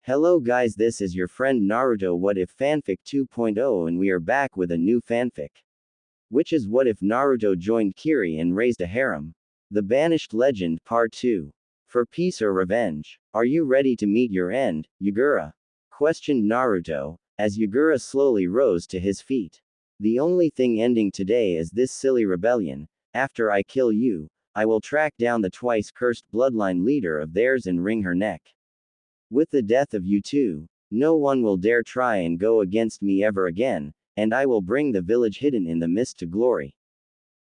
Hello guys, this is your friend Naruto What If Fanfic 2.0 and we are back with a new fanfic. Which is what if Naruto joined Kiri and raised a harem? The Banished Legend Part 2. For peace or revenge? Are you ready to meet your end, Yagura? Questioned Naruto, as Yagura slowly rose to his feet. The only thing ending today is this silly rebellion. After I kill you, I will track down the twice cursed bloodline leader of theirs and wring her neck. With the death of you two, no one will dare try and go against me ever again, and I will bring the village hidden in the mist to glory.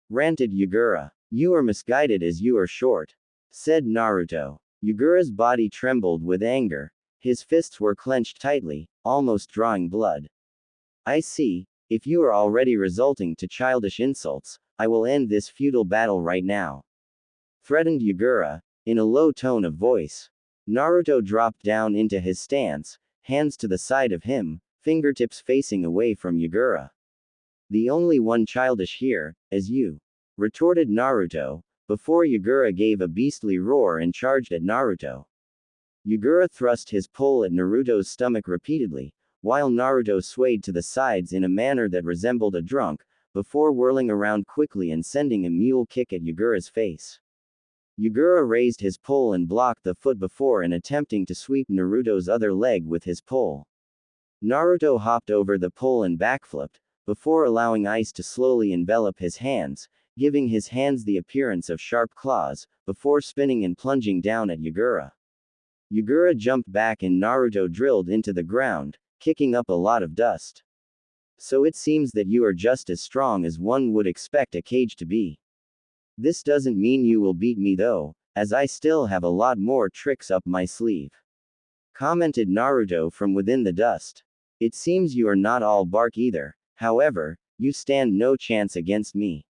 Ranted Yagura. You are misguided as you are short. Said Naruto. Yagura's body trembled with anger. His fists were clenched tightly, almost drawing blood. I see. If you are already resorting to childish insults, I will end this futile battle right now. Threatened Yagura, in a low tone of voice. Naruto dropped down into his stance, hands to the side of him, fingertips facing away from Yagura. The only one childish here, is you. Retorted Naruto, before Yagura gave a beastly roar and charged at Naruto. Yagura thrust his pole at Naruto's stomach repeatedly, while Naruto swayed to the sides in a manner that resembled a drunk, before whirling around quickly and sending a mule kick at Yagura's face. Yagura raised his pole and blocked the foot before and attempting to sweep Naruto's other leg with his pole. Naruto hopped over the pole and backflipped, before allowing ice to slowly envelop his hands, giving his hands the appearance of sharp claws, before spinning and plunging down at Yagura. Yagura jumped back and Naruto drilled into the ground, kicking up a lot of dust. So it seems that you are just as strong as one would expect a cage to be. This doesn't mean you will beat me though, as I still have a lot more tricks up my sleeve. Commented Naruto from within the dust. It seems you are not all bark either, however, you stand no chance against me.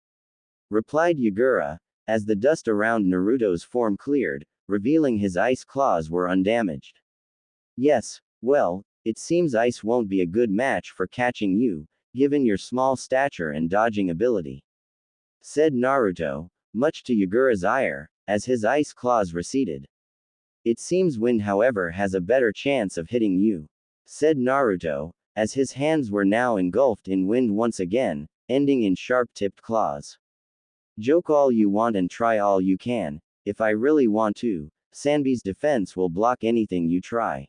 Replied Yagura, as the dust around Naruto's form cleared, revealing his ice claws were undamaged. Yes, well, it seems ice won't be a good match for catching you, given your small stature and dodging ability. Said Naruto, much to Yagura's ire, as his ice claws receded. It seems wind however has a better chance of hitting you. Said Naruto, as his hands were now engulfed in wind once again, ending in sharp-tipped claws. Joke all you want and try all you can, if I really want to, Sanbi's defense will block anything you try.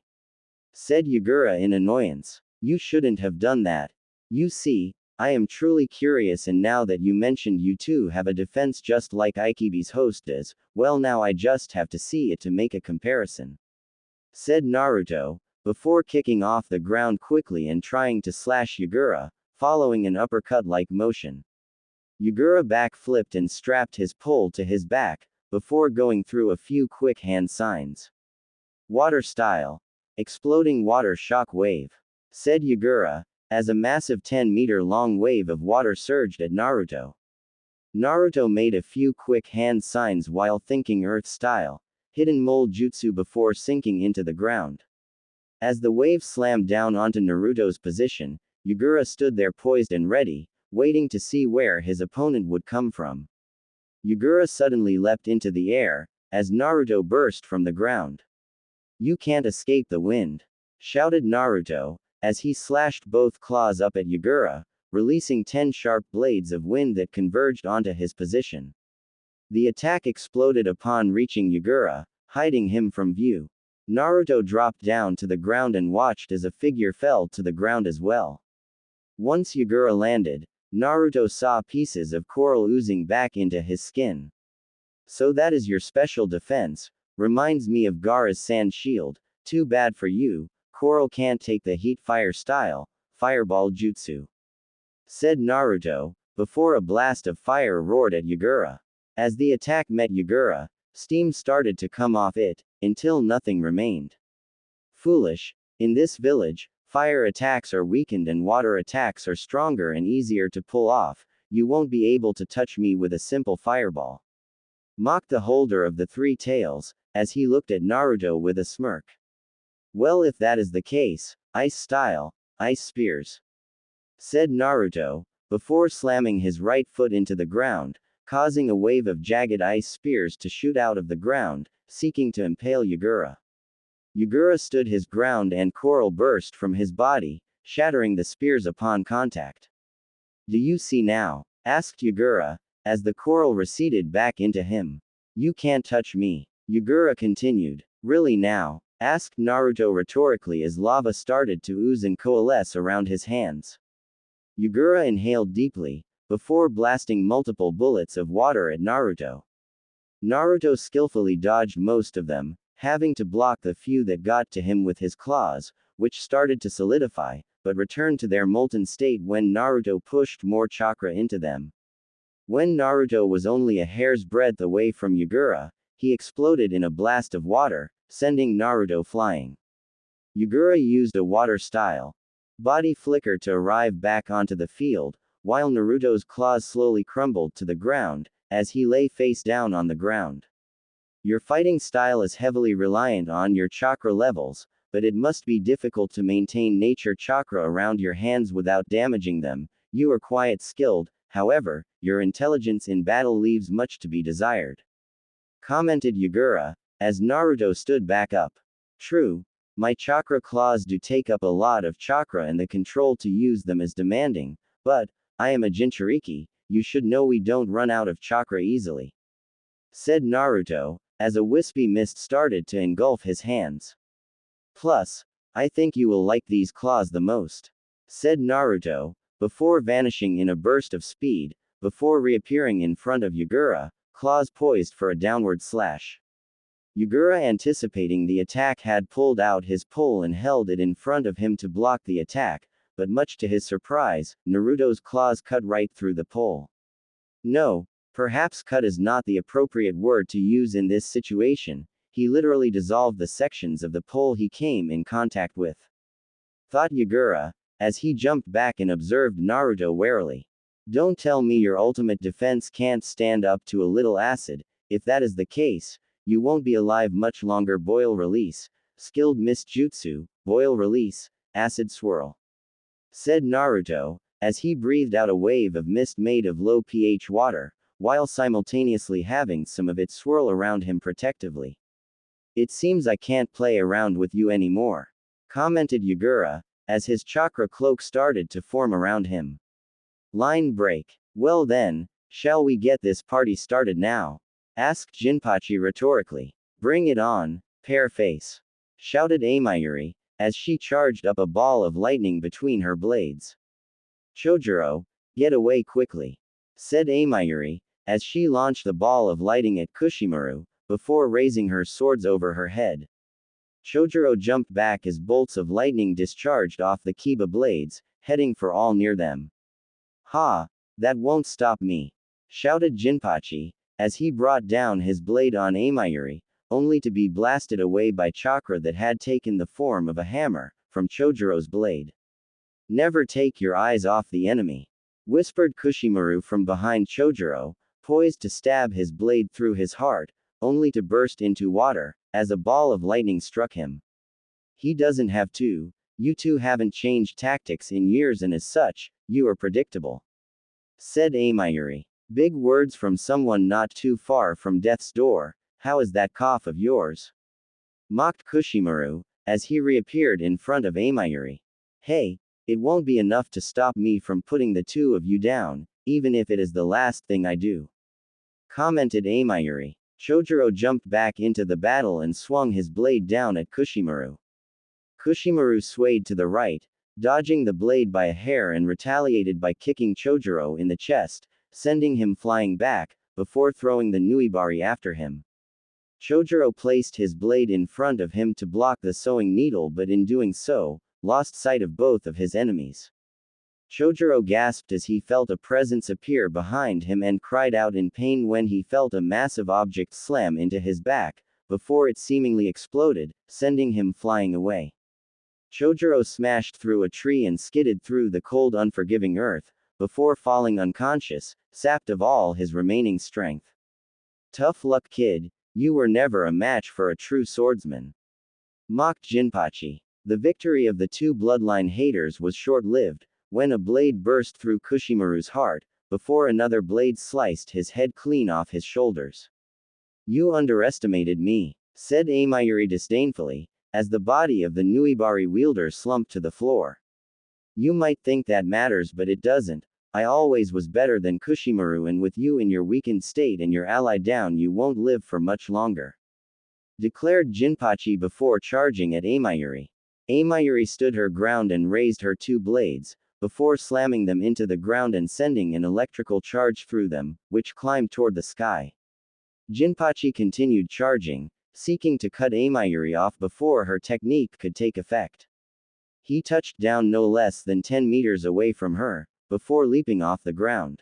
Said Yagura in annoyance. You shouldn't have done that. You see, I am truly curious and now that you mentioned you two have a defense just like Ikibi's host does, well now I just have to see it to make a comparison. Said Naruto, before kicking off the ground quickly and trying to slash Yagura, following an uppercut-like motion. Yagura backflipped and strapped his pole to his back, before going through a few quick hand signs. Water style. Exploding water shock wave. Said Yagura, as a massive 10-meter-long wave of water surged at Naruto. Naruto made a few quick hand signs while thinking earth style, hidden mole jutsu before sinking into the ground. As the wave slammed down onto Naruto's position, Yagura stood there poised and ready, waiting to see where his opponent would come from. Yagura suddenly leapt into the air, as Naruto burst from the ground. You can't escape the wind! Shouted Naruto, as he slashed both claws up at Yagura, releasing 10 sharp blades of wind that converged onto his position. The attack exploded upon reaching Yagura, hiding him from view. Naruto dropped down to the ground and watched as a figure fell to the ground as well. Once Yagura landed, Naruto saw pieces of coral oozing back into his skin. So that is your special defense, reminds me of Gaara's sand shield, too bad for you. Coral can't take the heat fire style, fireball jutsu. Said Naruto, before a blast of fire roared at Yagura. As the attack met Yagura, steam started to come off it, until nothing remained. Foolish, in this village, fire attacks are weakened and water attacks are stronger and easier to pull off, you won't be able to touch me with a simple fireball. Mocked the holder of the three tails, as he looked at Naruto with a smirk. Well if that is the case, ice style, ice spears. Said Naruto, before slamming his right foot into the ground, causing a wave of jagged ice spears to shoot out of the ground, seeking to impale Yagura. Yugura stood his ground and coral burst from his body, shattering the spears upon contact. Do you see now? Asked Yugura, as the coral receded back into him. You can't touch me. Yugura continued. Really now? Asked Naruto rhetorically as lava started to ooze and coalesce around his hands. Yugura inhaled deeply, before blasting multiple bullets of water at Naruto. Naruto skillfully dodged most of them, having to block the few that got to him with his claws, which started to solidify, but returned to their molten state when Naruto pushed more chakra into them. When Naruto was only a hair's breadth away from Yugura, he exploded in a blast of water, sending Naruto flying. Yugura used a water-style body flicker to arrive back onto the field, while Naruto's claws slowly crumbled to the ground, as he lay face down on the ground. Your fighting style is heavily reliant on your chakra levels, but it must be difficult to maintain nature chakra around your hands without damaging them. You are quite skilled, however, your intelligence in battle leaves much to be desired. Commented Yugura, as Naruto stood back up. True. My chakra claws do take up a lot of chakra and the control to use them is demanding, but, I am a Jinchuriki, you should know we don't run out of chakra easily. Said Naruto, as a wispy mist started to engulf his hands. Plus, I think you will like these claws the most. Said Naruto, before vanishing in a burst of speed, before reappearing in front of Yugura, claws poised for a downward slash. Yugura, anticipating the attack, had pulled out his pole and held it in front of him to block the attack, but much to his surprise, Naruto's claws cut right through the pole. No, perhaps cut is not the appropriate word to use in this situation, he literally dissolved the sections of the pole he came in contact with. Thought Yugura, as he jumped back and observed Naruto warily. Don't tell me your ultimate defense can't stand up to a little acid. If that is the case, you won't be alive much longer. Boil release, skilled mist jutsu, boil release, acid swirl. Said Naruto, as he breathed out a wave of mist made of low pH water, while simultaneously having some of it swirl around him protectively. It seems I can't play around with you anymore. Commented Yugura, as his chakra cloak started to form around him. Line break. Well then, shall we get this party started now? Asked Jinpachi rhetorically. Bring it on, pear face. Shouted Amayuri, as she charged up a ball of lightning between her blades. Chojuro, get away quickly. Said Amayuri, as she launched the ball of lightning at Kushimaru, before raising her swords over her head. Chojuro jumped back as bolts of lightning discharged off the Kiba blades, heading for all near them. Ha! That won't stop me! Shouted Jinpachi, as he brought down his blade on Amayuri, only to be blasted away by chakra that had taken the form of a hammer, from Chojuro's blade. Never take your eyes off the enemy. Whispered Kushimaru from behind Chojuro, poised to stab his blade through his heart, only to burst into water, as a ball of lightning struck him. He doesn't have to. You two haven't changed tactics in years and as such, you are predictable. Said Amayuri. Big words from someone not too far from death's door. How is that cough of yours? Mocked Kushimaru, as he reappeared in front of Amayuri. Hey, it won't be enough to stop me from putting the two of you down, even if it is the last thing I do. Commented Amayuri. Chojuro jumped back into the battle and swung his blade down at Kushimaru. Kushimaru swayed to the right, dodging the blade by a hair and retaliated by kicking Chojuro in the chest, sending him flying back, before throwing the Nuibari after him. Chojuro placed his blade in front of him to block the sewing needle, but in doing so, lost sight of both of his enemies. Chojuro gasped as he felt a presence appear behind him and cried out in pain when he felt a massive object slam into his back, before it seemingly exploded, sending him flying away. Chojuro smashed through a tree and skidded through the cold, unforgiving earth, before falling unconscious, sapped of all his remaining strength. Tough luck, kid, you were never a match for a true swordsman. Mocked Jinpachi. The victory of the two bloodline haters was short-lived, when a blade burst through Kushimaru's heart, before another blade sliced his head clean off his shoulders. You underestimated me, said Amayuri disdainfully, as the body of the Nuibari wielder slumped to the floor. You might think that matters, but it doesn't. I always was better than Kushimaru, and with you in your weakened state and your ally down, you won't live for much longer, declared Jinpachi before charging at Amayuri. Amayuri stood her ground and raised her two blades, before slamming them into the ground and sending an electrical charge through them, which climbed toward the sky. Jinpachi continued charging, seeking to cut Amayuri off before her technique could take effect. He touched down no less than 10 meters away from her, before leaping off the ground.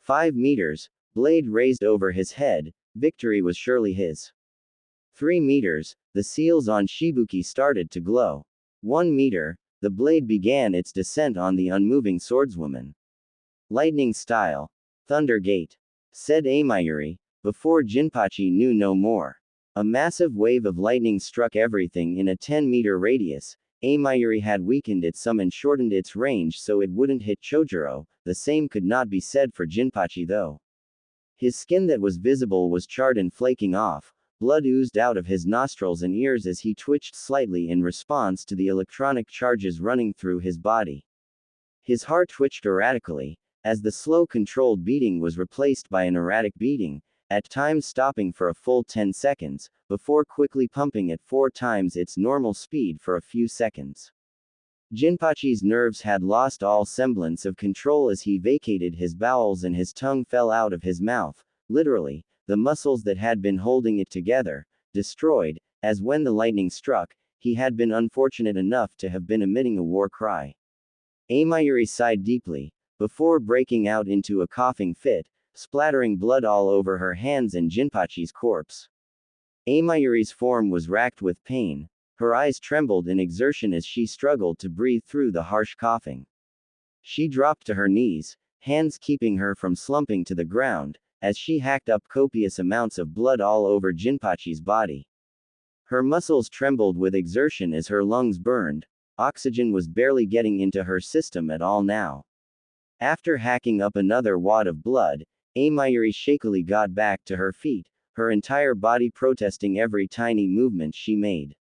5 meters, blade raised over his head, victory was surely his. 3 meters, the seals on Shibuki started to glow. 1 meter, the blade began its descent on the unmoving swordswoman. Lightning style. Thunder gate, said Amayuri, before Jinpachi knew no more. A massive wave of lightning struck everything in a 10-meter radius. Amayuri had weakened it some and shortened its range so it wouldn't hit Chojuro. The same could not be said for Jinpachi though. His skin that was visible was charred and flaking off. Blood oozed out of his nostrils and ears as he twitched slightly in response to the electronic charges running through his body. His heart twitched erratically, as the slow controlled beating was replaced by an erratic beating, at times stopping for a full 10 seconds, before quickly pumping at 4 times its normal speed for a few seconds. Jinpachi's nerves had lost all semblance of control as he vacated his bowels and his tongue fell out of his mouth, literally, the muscles that had been holding it together, destroyed, as when the lightning struck, he had been unfortunate enough to have been emitting a war cry. Amayuri sighed deeply, before breaking out into a coughing fit, splattering blood all over her hands and Jinpachi's corpse. Amayuri's form was racked with pain, her eyes trembled in exertion as she struggled to breathe through the harsh coughing. She dropped to her knees, hands keeping her from slumping to the ground, as she hacked up copious amounts of blood all over Jinpachi's body. Her muscles trembled with exertion as her lungs burned, oxygen was barely getting into her system at all now. After hacking up another wad of blood, Amayuri shakily got back to her feet, her entire body protesting every tiny movement she made.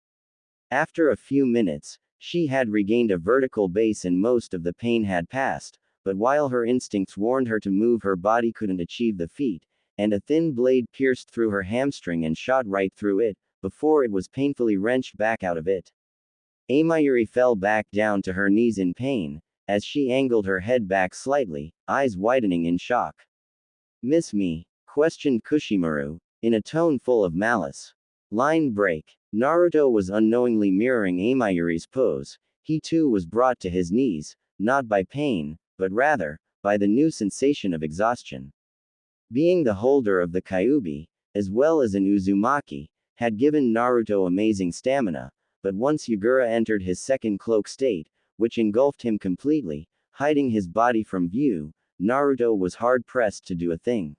After a few minutes, she had regained a vertical base and most of the pain had passed, but while her instincts warned her to move, her body couldn't achieve the feat, and a thin blade pierced through her hamstring and shot right through it, before it was painfully wrenched back out of it. Amayuri fell back down to her knees in pain, as she angled her head back slightly, eyes widening in shock. "Miss me?" questioned Kushimaru, in a tone full of malice. Line break. Naruto was unknowingly mirroring Amayuri's pose. He too was brought to his knees, not by pain, but rather, by the new sensation of exhaustion. Being the holder of the Kyuubi, as well as an Uzumaki, had given Naruto amazing stamina, but once Yagura entered his second cloak state, which engulfed him completely, hiding his body from view, Naruto was hard-pressed to do a thing.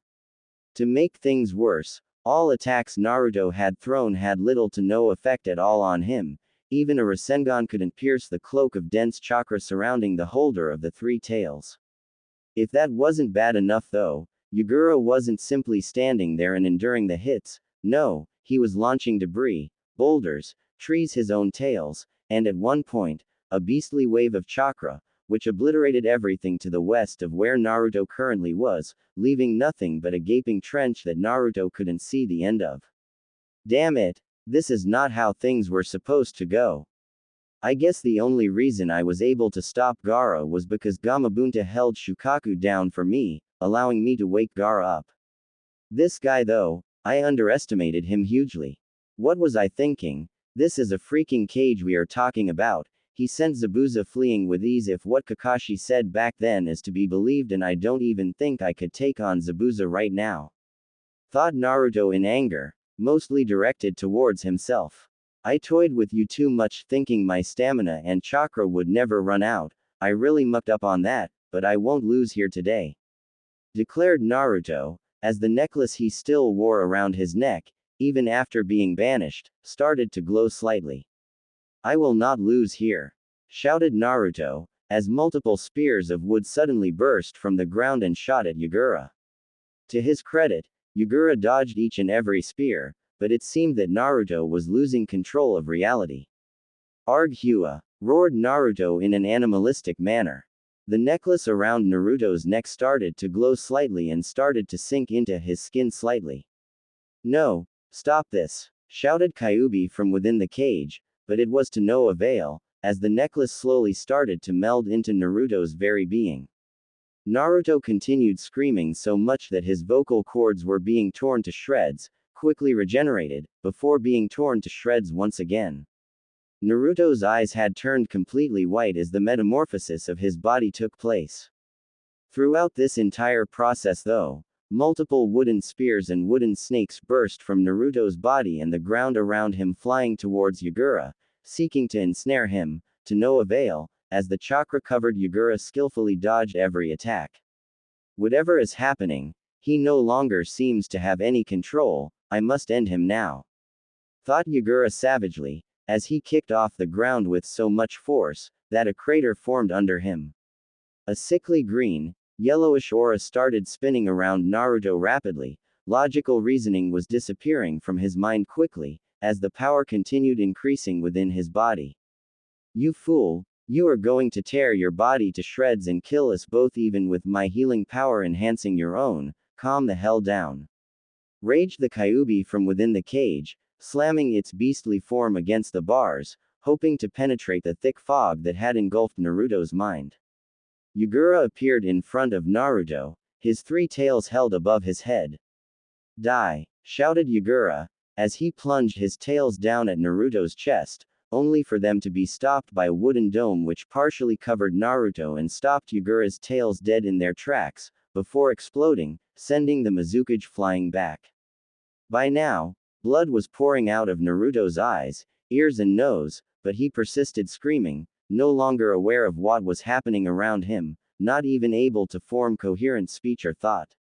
To make things worse, all attacks Naruto had thrown had little to no effect at all on him. Even a Rasengan couldn't pierce the cloak of dense chakra surrounding the holder of the three tails. If that wasn't bad enough though, Yagura wasn't simply standing there and enduring the hits. No, he was launching debris, boulders, trees, his own tails, and at one point, a beastly wave of chakra, which obliterated everything to the west of where Naruto currently was, leaving nothing but a gaping trench that Naruto couldn't see the end of. Damn it, this is not how things were supposed to go. I guess the only reason I was able to stop Gaara was because Gamabunta held Shukaku down for me, allowing me to wake Gaara up. This guy though, I underestimated him hugely. What was I thinking? This is a freaking cage we are talking about. He sent Zabuza fleeing with ease if what Kakashi said back then is to be believed, and I don't even think I could take on Zabuza right now. Thought Naruto in anger, mostly directed towards himself. I toyed with you too much thinking my stamina and chakra would never run out. I really mucked up on that, but I won't lose here today, declared Naruto, as the necklace he still wore around his neck, even after being banished, started to glow slightly. I will not lose here, shouted Naruto, as multiple spears of wood suddenly burst from the ground and shot at Yagura. To his credit, Yagura dodged each and every spear, but it seemed that Naruto was losing control of reality. Arg Hua! Roared Naruto in an animalistic manner. The necklace around Naruto's neck started to glow slightly and started to sink into his skin slightly. No! Stop this! Shouted Kyuubi from within the cage, but it was to no avail, as the necklace slowly started to meld into Naruto's very being. Naruto continued screaming so much that his vocal cords were being torn to shreds, quickly regenerated, before being torn to shreds once again. Naruto's eyes had turned completely white as the metamorphosis of his body took place. Throughout this entire process though, multiple wooden spears and wooden snakes burst from Naruto's body and the ground around him, flying towards Yagura, seeking to ensnare him, to no avail, as the chakra-covered Yagura skillfully dodged every attack. Whatever is happening, he no longer seems to have any control. I must end him now, thought Yagura savagely, as he kicked off the ground with so much force, that a crater formed under him. A sickly green, yellowish aura started spinning around Naruto rapidly. Logical reasoning was disappearing from his mind quickly, as the power continued increasing within his body. You fool! You are going to tear your body to shreds and kill us both even with my healing power enhancing your own. Calm the hell down. Raged the Kyuubi from within the cage, slamming its beastly form against the bars, hoping to penetrate the thick fog that had engulfed Naruto's mind. Yagura appeared in front of Naruto, his three tails held above his head. Die! Shouted Yagura, as he plunged his tails down at Naruto's chest, only for them to be stopped by a wooden dome which partially covered Naruto and stopped Yagura's tails dead in their tracks, before exploding, sending the Mizukage flying back. By now, blood was pouring out of Naruto's eyes, ears and nose, but he persisted screaming, no longer aware of what was happening around him, not even able to form coherent speech or thought.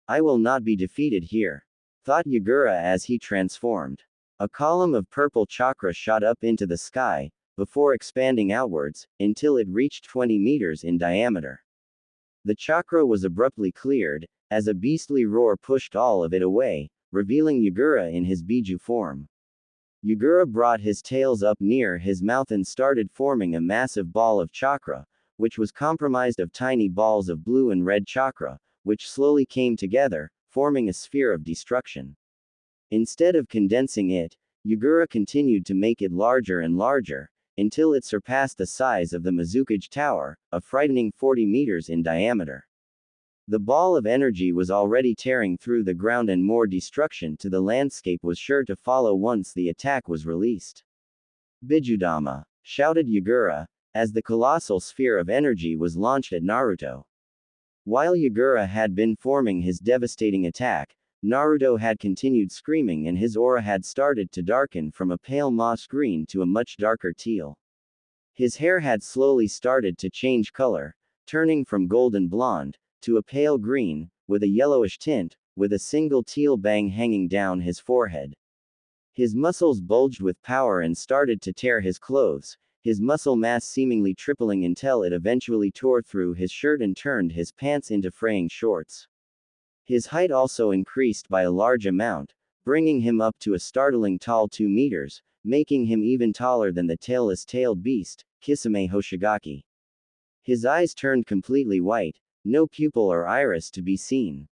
I will not be defeated here, thought Yagura as he transformed. A column of purple chakra shot up into the sky, before expanding outwards, until it reached 20 meters in diameter. The chakra was abruptly cleared, as a beastly roar pushed all of it away, revealing Yagura in his Biju form. Yagura brought his tails up near his mouth and started forming a massive ball of chakra, which was comprised of tiny balls of blue and red chakra, which slowly came together, forming a sphere of destruction. Instead of condensing it, Yagura continued to make it larger and larger, until it surpassed the size of the Mizukage Tower, a frightening 40 meters in diameter. The ball of energy was already tearing through the ground and more destruction to the landscape was sure to follow once the attack was released. Bijudama! Shouted Yagura, as the colossal sphere of energy was launched at Naruto. While Yagura had been forming his devastating attack, Naruto had continued screaming and his aura had started to darken from a pale moss green to a much darker teal. His hair had slowly started to change color, turning from golden blonde, to a pale green, with a yellowish tint, with a single teal bang hanging down his forehead. His muscles bulged with power and started to tear his clothes, his muscle mass seemingly tripling until it eventually tore through his shirt and turned his pants into fraying shorts. His height also increased by a large amount, bringing him up to a startling tall 2 meters, making him even taller than the tailless tailed beast, Kisame Hoshigaki. His eyes turned completely white, no pupil or iris to be seen.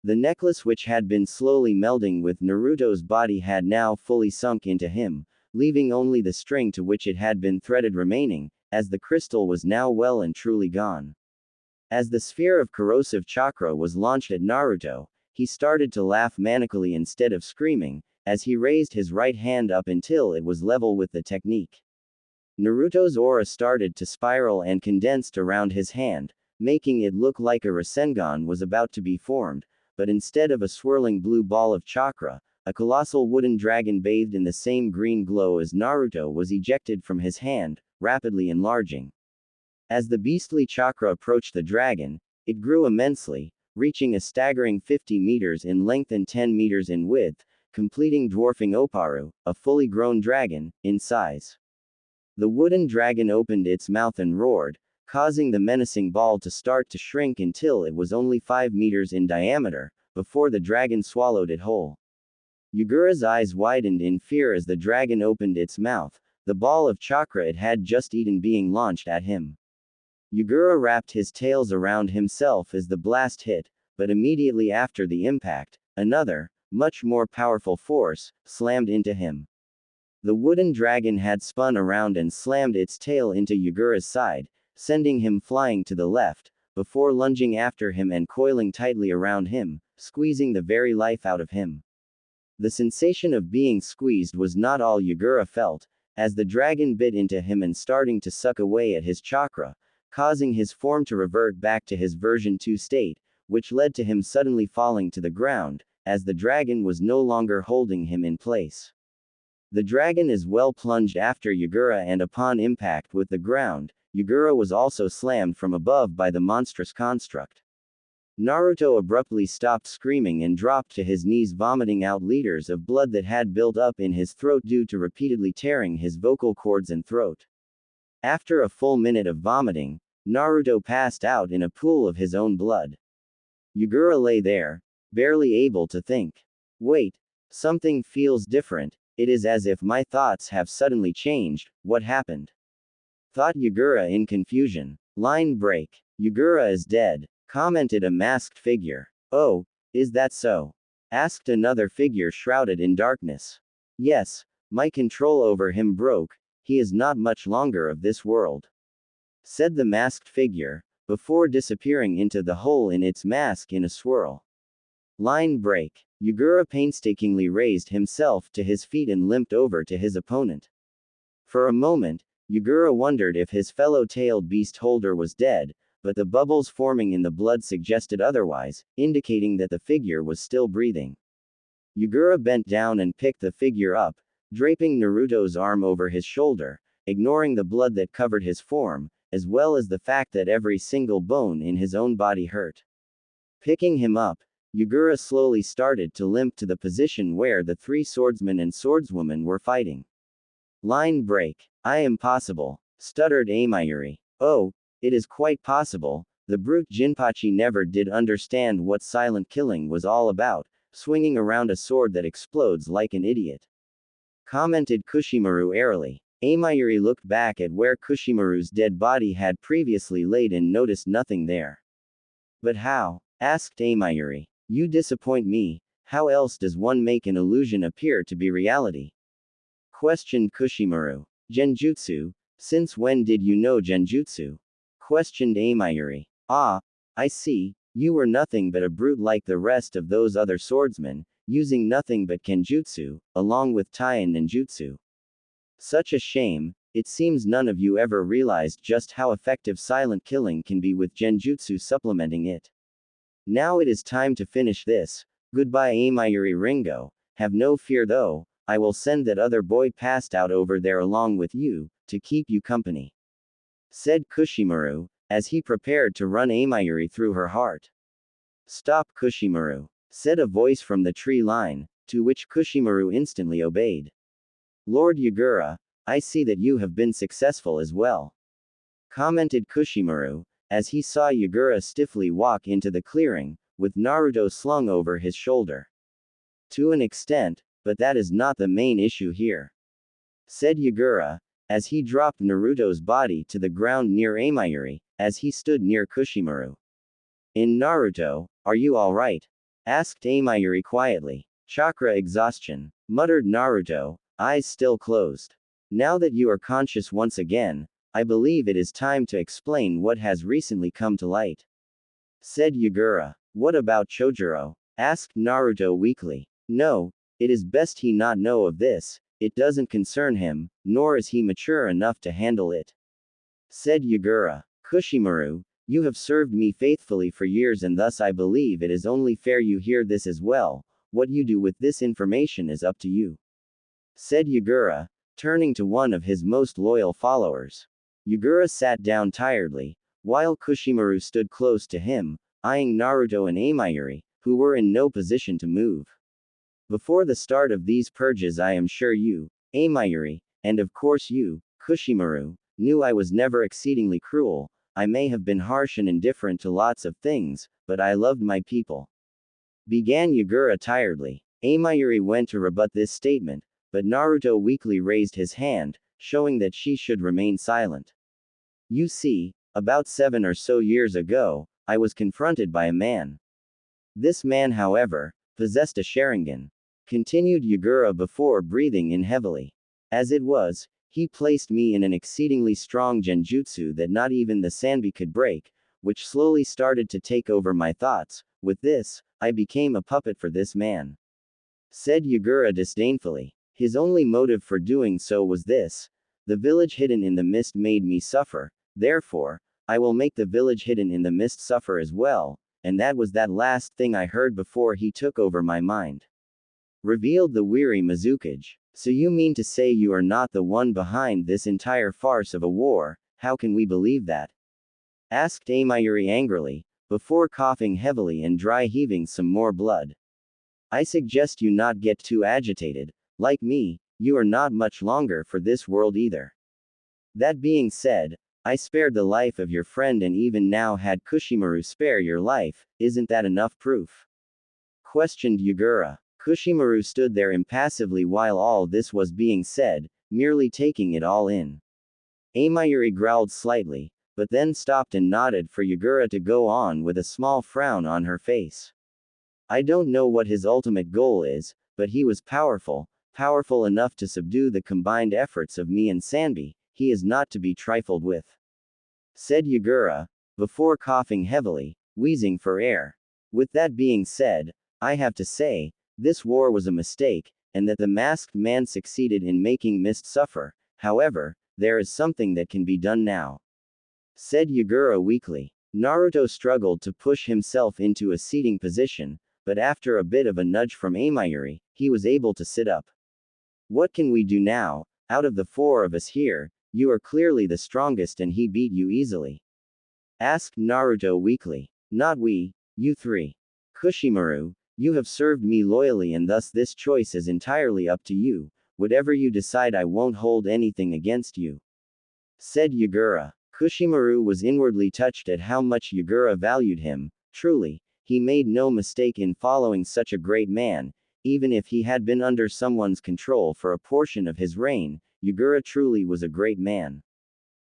The necklace which had been slowly melding with Naruto's body had now fully sunk into him, leaving only the string to which it had been threaded remaining, as the crystal was now well and truly gone. As the sphere of corrosive chakra was launched at Naruto, he started to laugh manically instead of screaming, as he raised his right hand up until it was level with the technique. Naruto's aura started to spiral and condensed around his hand, making it look like a Rasengan was about to be formed, but instead of a swirling blue ball of chakra, a colossal wooden dragon bathed in the same green glow as Naruto was ejected from his hand, rapidly enlarging. As the beastly chakra approached the dragon, it grew immensely, reaching a staggering 50 meters in length and 10 meters in width, completing dwarfing Oparu, a fully grown dragon, in size. The wooden dragon opened its mouth and roared, causing the menacing ball to start to shrink until it was only 5 meters in diameter, before the dragon swallowed it whole. Yugura's eyes widened in fear as the dragon opened its mouth, the ball of chakra it had just eaten being launched at him. Yugura wrapped his tails around himself as the blast hit, but immediately after the impact, another, much more powerful force, slammed into him. The wooden dragon had spun around and slammed its tail into Yugura's side, sending him flying to the left, before lunging after him and coiling tightly around him, squeezing the very life out of him. The sensation of being squeezed was not all Yugura felt, as the dragon bit into him and starting to suck away at his chakra, causing his form to revert back to his version 2 state, which led to him suddenly falling to the ground, as the dragon was no longer holding him in place. The dragon is well plunged after Yugura, and upon impact with the ground, Yugura was also slammed from above by the monstrous construct. Naruto abruptly stopped screaming and dropped to his knees, vomiting out liters of blood that had built up in his throat due to repeatedly tearing his vocal cords and throat. After a full minute of vomiting, Naruto passed out in a pool of his own blood. Yugura lay there, barely able to think. Wait, something feels different, it is as if my thoughts have suddenly changed, what happened? Thought Yugura in confusion. Line break. Yugura is dead, commented a masked figure. Oh, is that so? Asked another figure shrouded in darkness. Yes, my control over him broke, he is not much longer of this world, said the masked figure, before disappearing into the hole in its mask in a swirl. Line break. Yugura painstakingly raised himself to his feet and limped over to his opponent. For a moment, Yugura wondered if his fellow tailed beast holder was dead, but the bubbles forming in the blood suggested otherwise, indicating that the figure was still breathing. Yugura bent down and picked the figure up, draping Naruto's arm over his shoulder, ignoring the blood that covered his form, as well as the fact that every single bone in his own body hurt. Picking him up, Yugura slowly started to limp to the position where the three swordsmen and swordswoman were fighting. Line break. I am possible, stuttered Amayuri. Oh, it is quite possible, the brute Jinpachi never did understand what silent killing was all about, swinging around a sword that explodes like an idiot, commented Kushimaru airily. Amayuri looked back at where Kushimaru's dead body had previously laid and noticed nothing there. But how? Asked Amayuri. You disappoint me, how else does one make an illusion appear to be reality? Questioned Kushimaru. Genjutsu, since when did you know Genjutsu? Questioned Amayuri. Ah, I see, you were nothing but a brute like the rest of those other swordsmen, using nothing but Kenjutsu, along with Taian Ninjutsu. Such a shame, it seems none of you ever realized just how effective silent killing can be with Genjutsu supplementing it. Now it is time to finish this. Goodbye Amayuri Ringo, have no fear though, I will send that other boy passed out over there along with you, to keep you company, said Kushimaru, as he prepared to run Amayuri through her heart. Stop Kushimaru, said a voice from the tree line, to which Kushimaru instantly obeyed. Lord Yugura, I see that you have been successful as well, commented Kushimaru, as he saw Yugura stiffly walk into the clearing, with Naruto slung over his shoulder. To an extent, but that is not the main issue here, said Yugura, as he dropped Naruto's body to the ground near Amayuri, as he stood near Kushimaru. In Naruto, are you alright? Asked Amayuri quietly. Chakra exhaustion, muttered Naruto, eyes still closed. Now that you are conscious once again, I believe it is time to explain what has recently come to light, said Yugura. What about Chojuro? Asked Naruto weakly. No, it is best he not know of this, it doesn't concern him, nor is he mature enough to handle it, said Yugura. Kushimaru, you have served me faithfully for years and thus I believe it is only fair you hear this as well, what you do with this information is up to you, said Yugura, turning to one of his most loyal followers. Yugura sat down tiredly, while Kushimaru stood close to him, eyeing Naruto and Amayuri, who were in no position to move. Before the start of these purges I am sure you, Amayuri, and of course you, Kushimaru, knew I was never exceedingly cruel, I may have been harsh and indifferent to lots of things, but I loved my people, began Yugura tiredly. Amayuri went to rebut this statement, but Naruto weakly raised his hand, showing that she should remain silent. You see, about 7 or so years ago, I was confronted by a man. This man, however, possessed a Sharingan. Continued Yagura before breathing in heavily. As it was, he placed me in an exceedingly strong genjutsu that not even the Sanbi could break, which slowly started to take over my thoughts. With this, I became a puppet for this man. Said Yagura disdainfully. His only motive for doing so was this: the village hidden in the mist made me suffer, therefore, I will make the village hidden in the mist suffer as well, and that was that last thing I heard before he took over my mind. Revealed the weary Mizukage. So you mean to say you are not the one behind this entire farce of a war? How can we believe that? Asked Amayuri angrily, before coughing heavily and dry heaving some more blood. I suggest you not get too agitated. Like me, you are not much longer for this world either. That being said, I spared the life of your friend and even now had Kushimaru spare your life. Isn't that enough proof? Questioned Yagura. Kushimaru stood there impassively while all this was being said, merely taking it all in. Amayuri growled slightly, but then stopped and nodded for Yagura to go on with a small frown on her face. I don't know what his ultimate goal is, but he was powerful enough to subdue the combined efforts of me and Sanbi. He is not to be trifled with. Said Yagura, before coughing heavily, wheezing for air. With that being said, I have to say, this war was a mistake, and that the masked man succeeded in making Mist suffer. However, there is something that can be done now. Said Yagura weakly. Naruto struggled to push himself into a seating position, but after a bit of a nudge from Amayuri, he was able to sit up. What can we do now? Out of the 4 of us here, you are clearly the strongest and he beat you easily. Asked Naruto weakly. Not we, you 3. Kushimaru, you have served me loyally and thus this choice is entirely up to you. Whatever you decide, I won't hold anything against you. Said Yagura. Kushimaru was inwardly touched at how much Yagura valued him. Truly, he made no mistake in following such a great man. Even if he had been under someone's control for a portion of his reign, Yagura truly was a great man.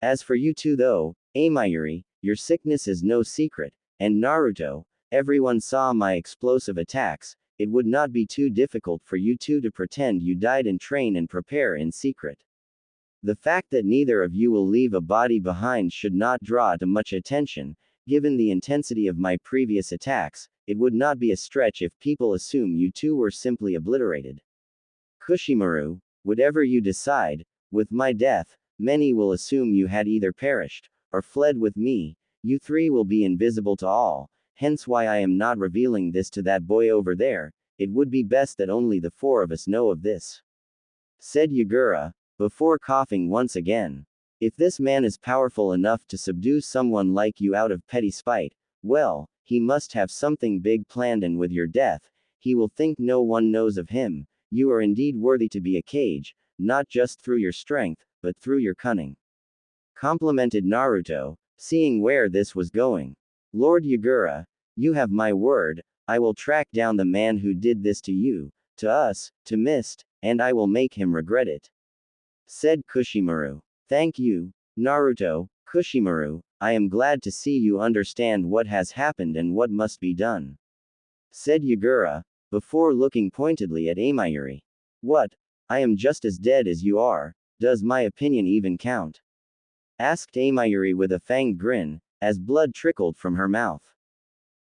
As for you two though, Amayuri, your sickness is no secret, and Naruto, everyone saw my explosive attacks. It would not be too difficult for you two to pretend you died and train and prepare in secret. The fact that neither of you will leave a body behind should not draw too much attention. Given the intensity of my previous attacks, it would not be a stretch if people assume you two were simply obliterated. Kushimaru, whatever you decide, with my death, many will assume you had either perished, or fled with me. You 3 will be invisible to all, hence why I am not revealing this to that boy over there. It would be best that only the 4 of us know of this. Said Yagura, before coughing once again. If this man is powerful enough to subdue someone like you out of petty spite, well, he must have something big planned, and with your death, he will think no one knows of him. You are indeed worthy to be a cage, not just through your strength, but through your cunning. Complimented Naruto, seeing where this was going. Lord Yagura, you have my word, I will track down the man who did this to you, to us, to Mist, and I will make him regret it. Said Kushimaru. Thank you, Naruto. Kushimaru, I am glad to see you understand what has happened and what must be done. Said Yagura, before looking pointedly at Amayuri. What? I am just as dead as you are. Does my opinion even count? Asked Amayuri with a fanged grin, as blood trickled from her mouth.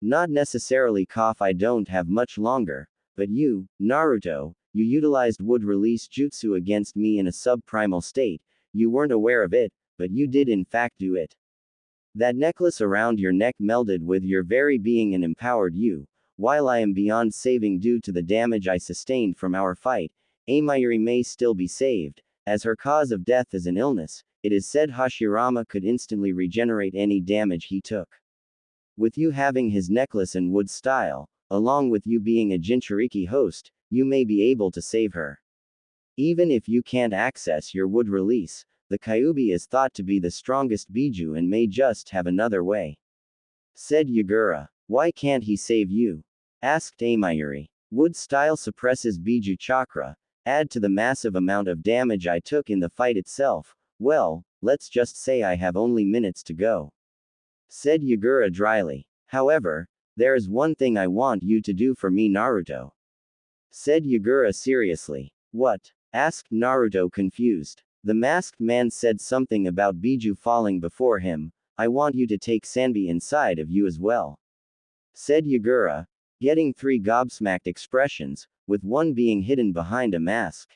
Not necessarily. I don't have much longer, but you, Naruto, you utilized wood release jutsu against me in a sub-primal state. You weren't aware of it, but you did in fact do it. That necklace around your neck melded with your very being and empowered you. While I am beyond saving due to the damage I sustained from our fight, Amayuri may still be saved, as her cause of death is an illness. It is said Hashirama could instantly regenerate any damage he took. With you having his necklace and wood style, along with you being a Jinchuriki host, you may be able to save her. Even if you can't access your wood release, the Kyuubi is thought to be the strongest Biju and may just have another way. Said Yagura. Why can't he save you? Asked Amayuri. Wood style suppresses Biju chakra. Add to the massive amount of damage I took in the fight itself. Well, let's just say I have only minutes to go. Said Yagura dryly. However, there is one thing I want you to do for me, Naruto. Said Yagura seriously. What? Asked Naruto confused. The masked man said something about Biju falling before him. I want you to take Sanbi inside of you as well. Said Yagura, getting 3 gobsmacked expressions, with one being hidden behind a mask.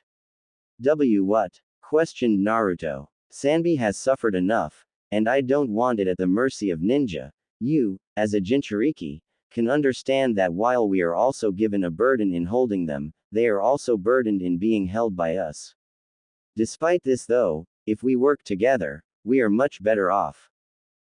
What? Questioned Naruto. Sanbi has suffered enough, and I don't want it at the mercy of ninja. You, as a Jinchuriki, can understand that while we are also given a burden in holding them, they are also burdened in being held by us. Despite this though, if we work together, we are much better off.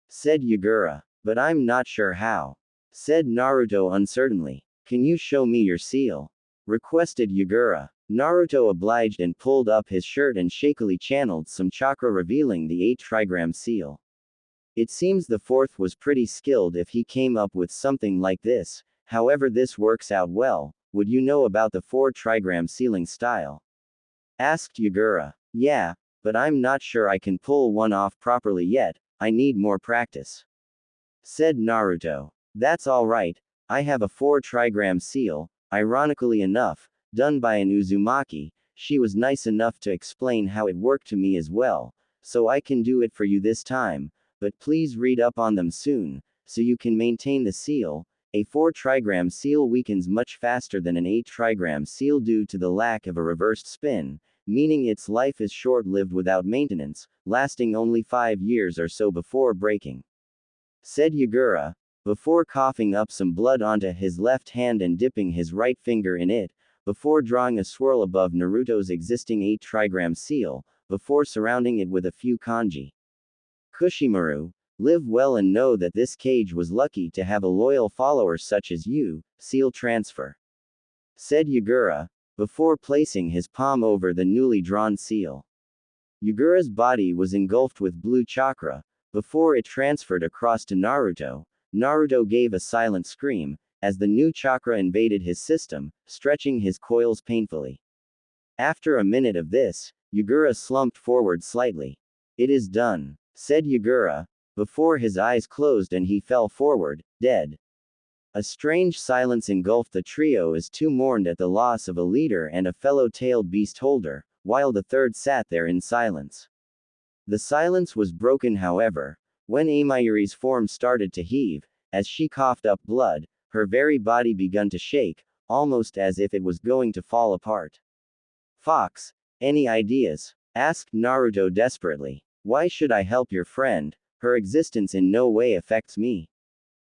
Said Yagura. But I'm not sure how. Said Naruto uncertainly. Can you show me your seal? Requested Yagura. Naruto obliged and pulled up his shirt and shakily channeled some chakra, revealing the 8 trigram seal. It seems the 4th was pretty skilled if he came up with something like this. However, this works out well. Would you know about the 4 trigram sealing style? Asked Yagura. Yeah, but I'm not sure I can pull one off properly yet. I need more practice. Said Naruto. That's alright. I have a 4 trigram seal, ironically enough, done by an Uzumaki. She was nice enough to explain how it worked to me as well, so I can do it for you this time, but please read up on them soon, so you can maintain the seal. A 4 trigram seal weakens much faster than an 8 trigram seal due to the lack of a reversed spin, meaning its life is short-lived without maintenance, lasting only 5 years or so before breaking. Said Yagura, before coughing up some blood onto his left hand and dipping his right finger in it, before drawing a swirl above Naruto's existing 8 trigram seal, before surrounding it with a few kanji. Kushimaru, live well and know that this cage was lucky to have a loyal follower such as you. Seal transfer. Said Yagura, before placing his palm over the newly drawn seal. Yagura's body was engulfed with blue chakra. Before it transferred across to Naruto, Naruto gave a silent scream, as the new chakra invaded his system, stretching his coils painfully. After a minute of this, Yagura slumped forward slightly. It is done, said Yagura, before his eyes closed and he fell forward, dead. A strange silence engulfed the trio as 2 mourned at the loss of a leader and a fellow tailed beast holder, while the 3rd sat there in silence. The silence was broken, however, when Amayuri's form started to heave. As she coughed up blood, her very body began to shake, almost as if it was going to fall apart. Fox, any ideas? Asked Naruto desperately. Why should I help your friend? Her existence in no way affects me.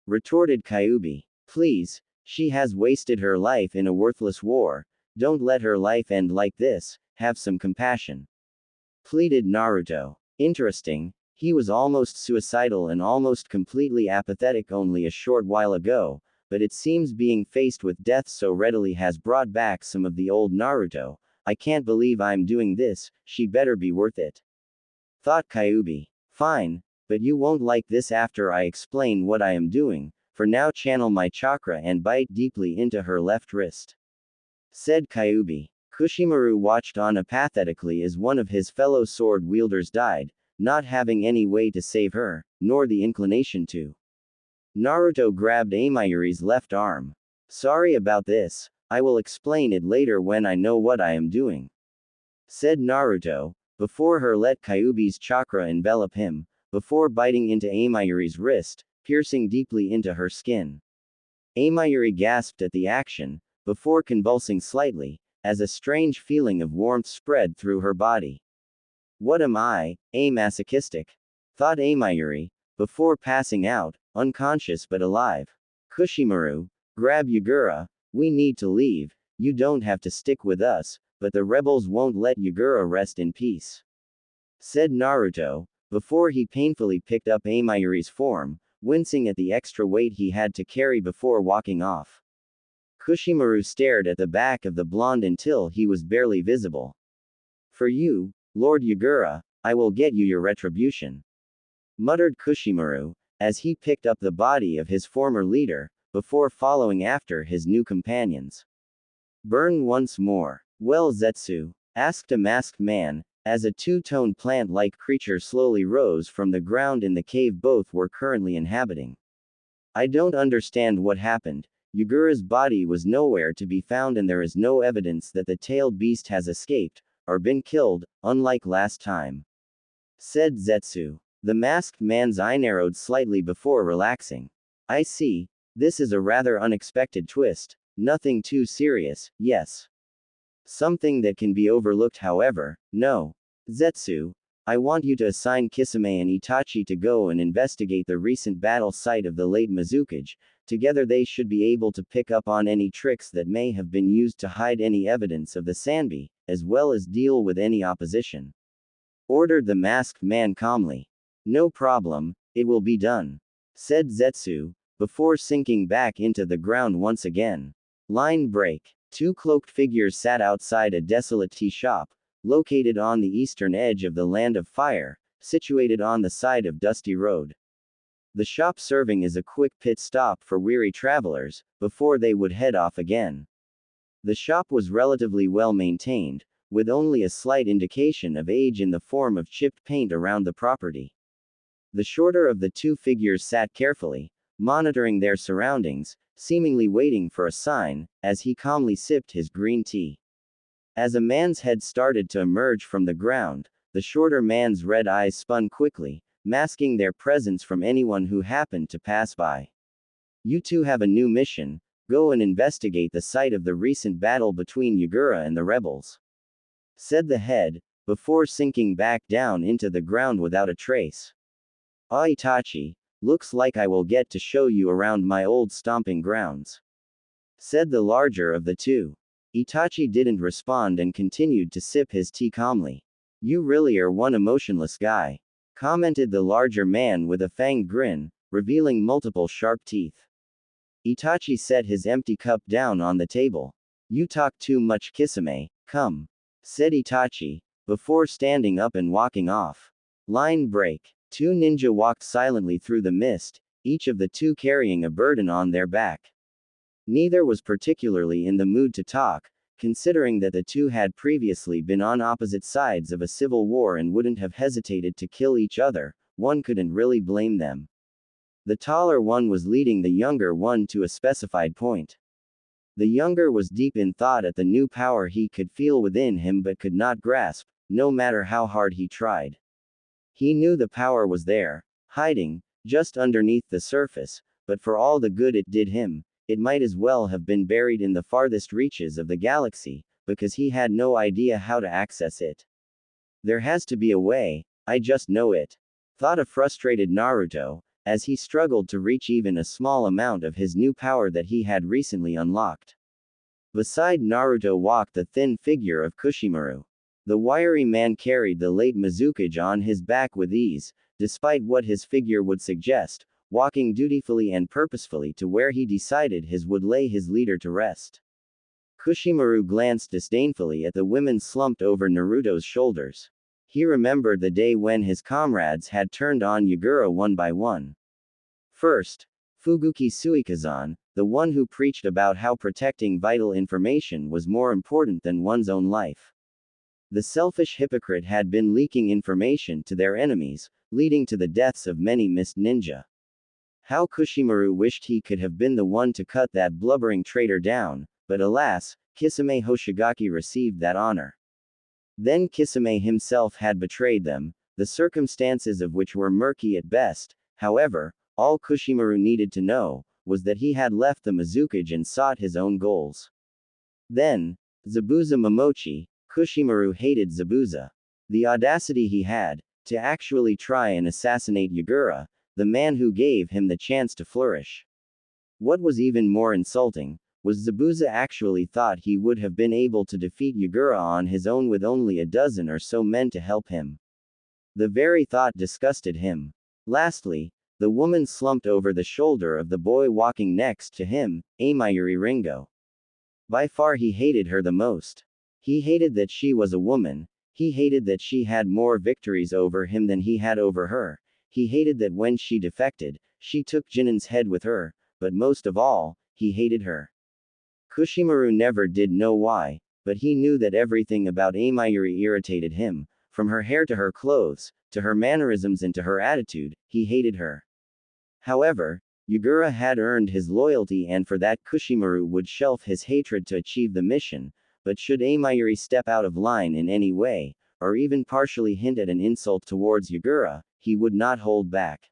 Retorted Kyuubi. Please, she has wasted her life in a worthless war. Don't let her life end like this, have some compassion. Pleaded Naruto. Interesting, he was almost suicidal and almost completely apathetic only a short while ago, but it seems being faced with death so readily has brought back some of the old Naruto. I can't believe I'm doing this, she better be worth it. Thought Kyuubi. Fine, but you won't like this after I explain what I am doing. For now, channel my chakra and bite deeply into her left wrist. Said Kyuubi. Kushimaru watched on apathetically as one of his fellow sword wielders died, not having any way to save her, nor the inclination to. Naruto grabbed Amayuri's left arm. Sorry about this, I will explain it later when I know what I am doing. Said Naruto, before her let Kyuubi's chakra envelop him, before biting into Amayuri's wrist, piercing deeply into her skin. Amayuri gasped at the action, before convulsing slightly, as a strange feeling of warmth spread through her body. What am I, masochistic? Thought Amayuri, before passing out, unconscious but alive. Kushimaru, grab Yagura, we need to leave, you don't have to stick with us, but the rebels won't let Yagura rest in peace. Said Naruto, before he painfully picked up Amayuri's form, wincing at the extra weight he had to carry before walking off. Kushimaru stared at the back of the blonde until he was barely visible. For you, Lord Yagura, I will get you your retribution. Muttered Kushimaru, as he picked up the body of his former leader, before following after his new companions. Burn once more. Well, Zetsu? Asked a masked man, as a two-toned plant-like creature slowly rose from the ground in the cave both were currently inhabiting. I don't understand what happened. Yagura's body was nowhere to be found and there is no evidence that the tailed beast has escaped, or been killed, unlike last time. Said Zetsu. The masked man's eye narrowed slightly before relaxing. I see. This is a rather unexpected twist. Nothing too serious, yes. Something that can be overlooked, however. No. Zetsu, I want you to assign Kisame and Itachi to go and investigate the recent battle site of the late Mizukage. Together they should be able to pick up on any tricks that may have been used to hide any evidence of the Sanbi, as well as deal with any opposition. Ordered the masked man calmly. No problem, it will be done. Said Zetsu, before sinking back into the ground once again. Line break. Two cloaked figures sat outside a desolate tea shop, located on the eastern edge of the Land of Fire, situated on the side of Dusty Road. The shop serving as a quick pit stop for weary travelers, before they would head off again. The shop was relatively well maintained, with only a slight indication of age in the form of chipped paint around the property. The shorter of the two figures sat carefully, monitoring their surroundings, seemingly waiting for a sign, as he calmly sipped his green tea. As a man's head started to emerge from the ground, the shorter man's red eyes spun quickly, masking their presence from anyone who happened to pass by. You two have a new mission, go and investigate the site of the recent battle between Yagura and the rebels. Said the head, before sinking back down into the ground without a trace. Ah, Itachi, looks like I will get to show you around my old stomping grounds. Said the larger of the two. Itachi didn't respond and continued to sip his tea calmly. You really are one emotionless guy. Commented the larger man with a fanged grin, revealing multiple sharp teeth. Itachi set his empty cup down on the table. You talk too much, Kisame, come. Said Itachi, before standing up and walking off. Line break. Two ninja walked silently through the mist, each of the two carrying a burden on their back. Neither was particularly in the mood to talk, considering that the two had previously been on opposite sides of a civil war and wouldn't have hesitated to kill each other. One couldn't really blame them. The taller one was leading the younger one to a specified point. The younger was deep in thought at the new power he could feel within him but could not grasp, no matter how hard he tried. He knew the power was there, hiding, just underneath the surface, but for all the good it did him, it might as well have been buried in the farthest reaches of the galaxy, because he had no idea how to access it. There has to be a way, I just know it. Thought a frustrated Naruto, as he struggled to reach even a small amount of his new power that he had recently unlocked. Beside Naruto walked the thin figure of Kushimaru. The wiry man carried the late Mizukage on his back with ease, despite what his figure would suggest, walking dutifully and purposefully to where he decided his would lay his leader to rest. Kushimaru glanced disdainfully at the women slumped over Naruto's shoulders. He remembered the day when his comrades had turned on Yagura one by one. First, Fuguki Suikazan, the one who preached about how protecting vital information was more important than one's own life. The selfish hypocrite had been leaking information to their enemies, leading to the deaths of many mist ninja. How Kushimaru wished he could have been the one to cut that blubbering traitor down, but alas, Kisame Hoshigaki received that honor. Then Kisame himself had betrayed them, the circumstances of which were murky at best. However, all Kushimaru needed to know was that he had left the Mizukage and sought his own goals. Then, Zabuza Momochi, Kushimaru hated Zabuza. The audacity he had, to actually try and assassinate Yagura, the man who gave him the chance to flourish. What was even more insulting, was Zabuza actually thought he would have been able to defeat Yagura on his own with only a dozen or so men to help him. The very thought disgusted him. Lastly, the woman slumped over the shoulder of the boy walking next to him, Amayuri Ringo. By far he hated her the most. He hated that she was a woman, he hated that she had more victories over him than he had over her, he hated that when she defected, she took Jinin's head with her, but most of all, he hated her. Kushimaru never did know why, but he knew that everything about Amayuri irritated him, from her hair to her clothes, to her mannerisms and to her attitude. He hated her. However, Yugura had earned his loyalty, and for that Kushimaru would shelf his hatred to achieve the mission, but should Amayuri step out of line in any way, or even partially hint at an insult towards Yugura, he would not hold back.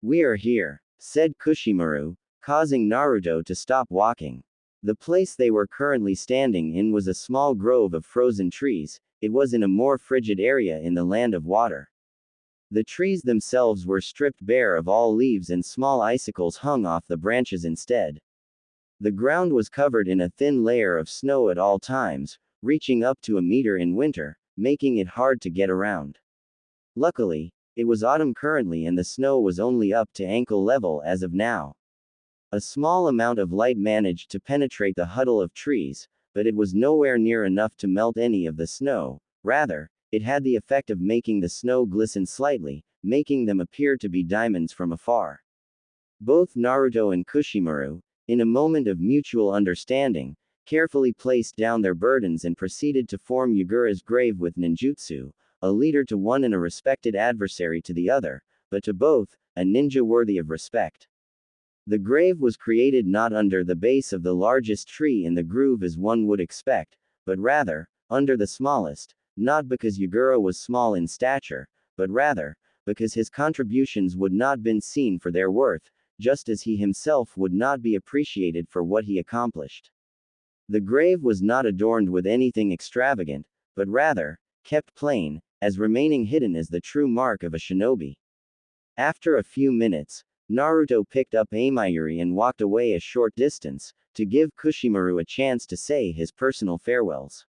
"We are here," said Kushimaru, causing Naruto to stop walking. The place they were currently standing in was a small grove of frozen trees. It was in a more frigid area in the land of water. The trees themselves were stripped bare of all leaves, and small icicles hung off the branches instead. The ground was covered in a thin layer of snow at all times, reaching up to a meter in winter, making it hard to get around. Luckily, it was autumn currently, and the snow was only up to ankle level as of now. A small amount of light managed to penetrate the huddle of trees, but it was nowhere near enough to melt any of the snow. Rather, it had the effect of making the snow glisten slightly, making them appear to be diamonds from afar. Both Naruto and Kushimaru, in a moment of mutual understanding, carefully placed down their burdens and proceeded to form Yugura's grave with ninjutsu, a leader to one and a respected adversary to the other, but to both, a ninja worthy of respect. The grave was created not under the base of the largest tree in the grove as one would expect, but rather, under the smallest, not because Yugura was small in stature, but rather, because his contributions would not been seen for their worth, just as he himself would not be appreciated for what he accomplished. The grave was not adorned with anything extravagant, but rather, kept plain, as remaining hidden as the true mark of a shinobi. After a few minutes, Naruto picked up Amayuri and walked away a short distance, to give Kushimaru a chance to say his personal farewells.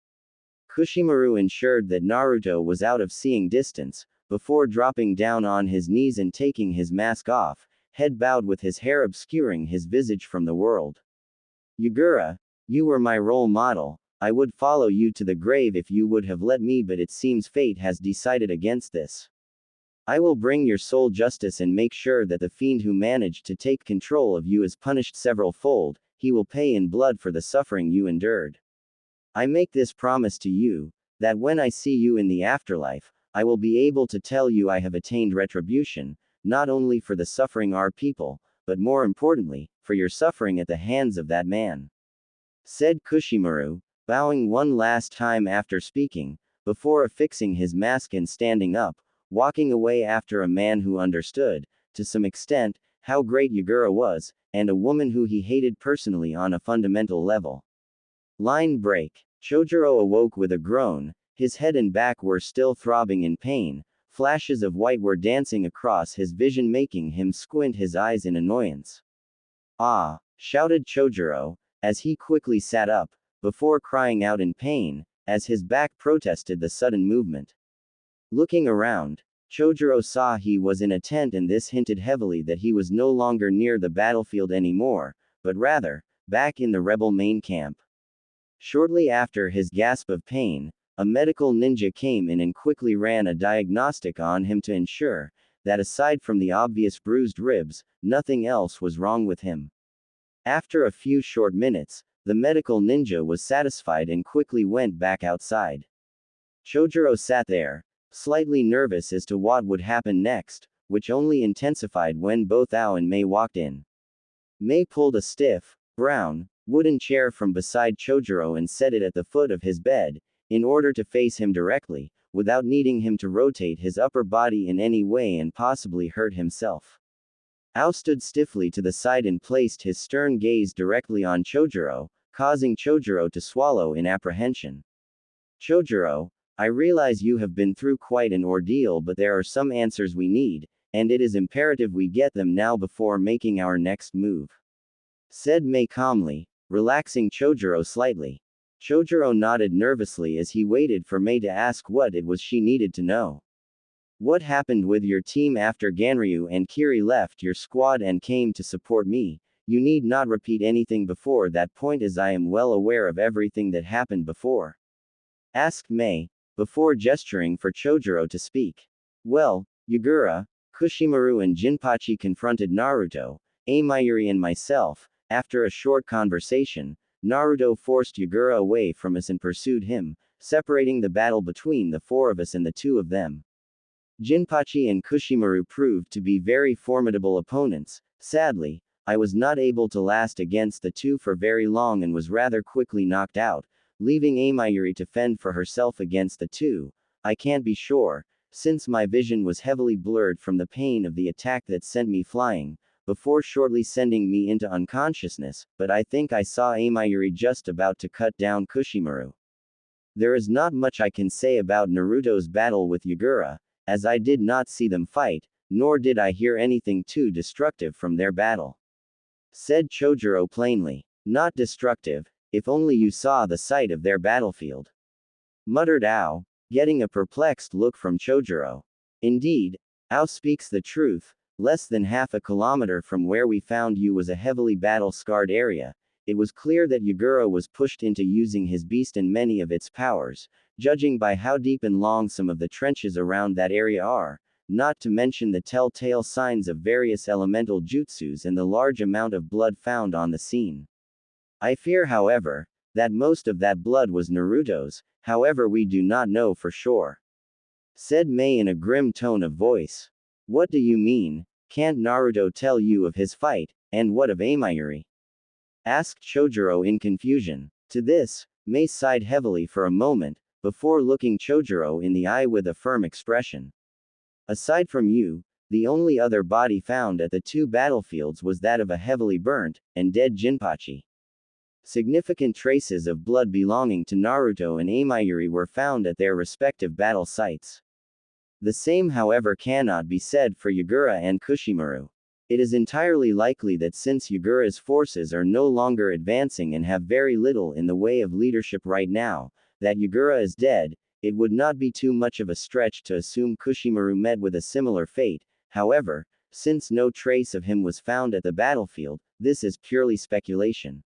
Kushimaru ensured that Naruto was out of seeing distance, before dropping down on his knees and taking his mask off, head bowed with his hair obscuring his visage from the world. "Yugura, you were my role model. I would follow you to the grave if you would have let me, but it seems fate has decided against this. I will bring your soul justice and make sure that the fiend who managed to take control of you is punished several-fold. He will pay in blood for the suffering you endured. I make this promise to you, that when I see you in the afterlife, I will be able to tell you I have attained retribution, not only for the suffering our people, but more importantly, for your suffering at the hands of that man," said Kushimaru, bowing one last time after speaking, before affixing his mask and standing up, walking away after a man who understood, to some extent, how great Yugura was, and a woman who he hated personally on a fundamental level. Line break. Chojuro awoke with a groan. His head and back were still throbbing in pain. Flashes of white were dancing across his vision, making him squint his eyes in annoyance. "Ah!" shouted Chojuro, as he quickly sat up, before crying out in pain, as his back protested the sudden movement. Looking around, Chojuro saw he was in a tent, and this hinted heavily that he was no longer near the battlefield anymore, but rather, back in the rebel main camp. Shortly after his gasp of pain, a medical ninja came in and quickly ran a diagnostic on him to ensure that aside from the obvious bruised ribs, nothing else was wrong with him. After a few short minutes, the medical ninja was satisfied and quickly went back outside. Chojuro sat there, slightly nervous as to what would happen next, which only intensified when both Ao and Mei walked in. Mei pulled a stiff, brown, wooden chair from beside Chojuro and set it at the foot of his bed, in order to face him directly, without needing him to rotate his upper body in any way and possibly hurt himself. Ao stood stiffly to the side and placed his stern gaze directly on Chojuro, causing Chojuro to swallow in apprehension. "Chojuro, I realize you have been through quite an ordeal, but there are some answers we need, and it is imperative we get them now before making our next move," said Mei calmly, relaxing Chojuro slightly. Chojuro nodded nervously as he waited for Mei to ask what it was she needed to know. "What happened with your team after Ganryu and Kiri left your squad and came to support me? You need not repeat anything before that point, as I am well aware of everything that happened before," asked Mei, before gesturing for Chojuro to speak. "Well, Yugura, Kushimaru and Jinpachi confronted Naruto, Amayuri and myself. After a short conversation, Naruto forced Yagura away from us and pursued him, separating the battle between the four of us and the two of them. Jinpachi and Kushimaru proved to be very formidable opponents. Sadly, I was not able to last against the two for very long and was rather quickly knocked out, leaving Amayuri to fend for herself against the two. I can't be sure, since my vision was heavily blurred from the pain of the attack that sent me flying, before shortly sending me into unconsciousness, but I think I saw Amayuri just about to cut down Kushimaru. There is not much I can say about Naruto's battle with Yagura, as I did not see them fight, nor did I hear anything too destructive from their battle. Said Chojuro plainly. Not destructive, if only you saw the sight of their battlefield. Muttered Ao, getting a perplexed look from Chojuro. Indeed, Ao speaks the truth. Less than half a kilometer from where we found you was a heavily battle-scarred area. It was clear that Yagura was pushed into using his beast and many of its powers, judging by how deep and long some of the trenches around that area are, not to mention the telltale signs of various elemental jutsus and the large amount of blood found on the scene. I fear, however, that most of that blood was Naruto's, however we do not know for sure. Said Mei in a grim tone of voice. What do you mean? Can't Naruto tell you of his fight, and what of Amayuri? Asked Chojuro in confusion. To this, Mei sighed heavily for a moment, before looking Chojuro in the eye with a firm expression. Aside from you, the only other body found at the two battlefields was that of a heavily burnt, and dead Jinpachi. Significant traces of blood belonging to Naruto and Amayuri were found at their respective battle sites. The same, however, cannot be said for Yagura and Kushimaru. It is entirely likely that since Yagura's forces are no longer advancing and have very little in the way of leadership right now, that Yagura is dead. It would not be too much of a stretch to assume Kushimaru met with a similar fate. However, since no trace of him was found at the battlefield, this is purely speculation.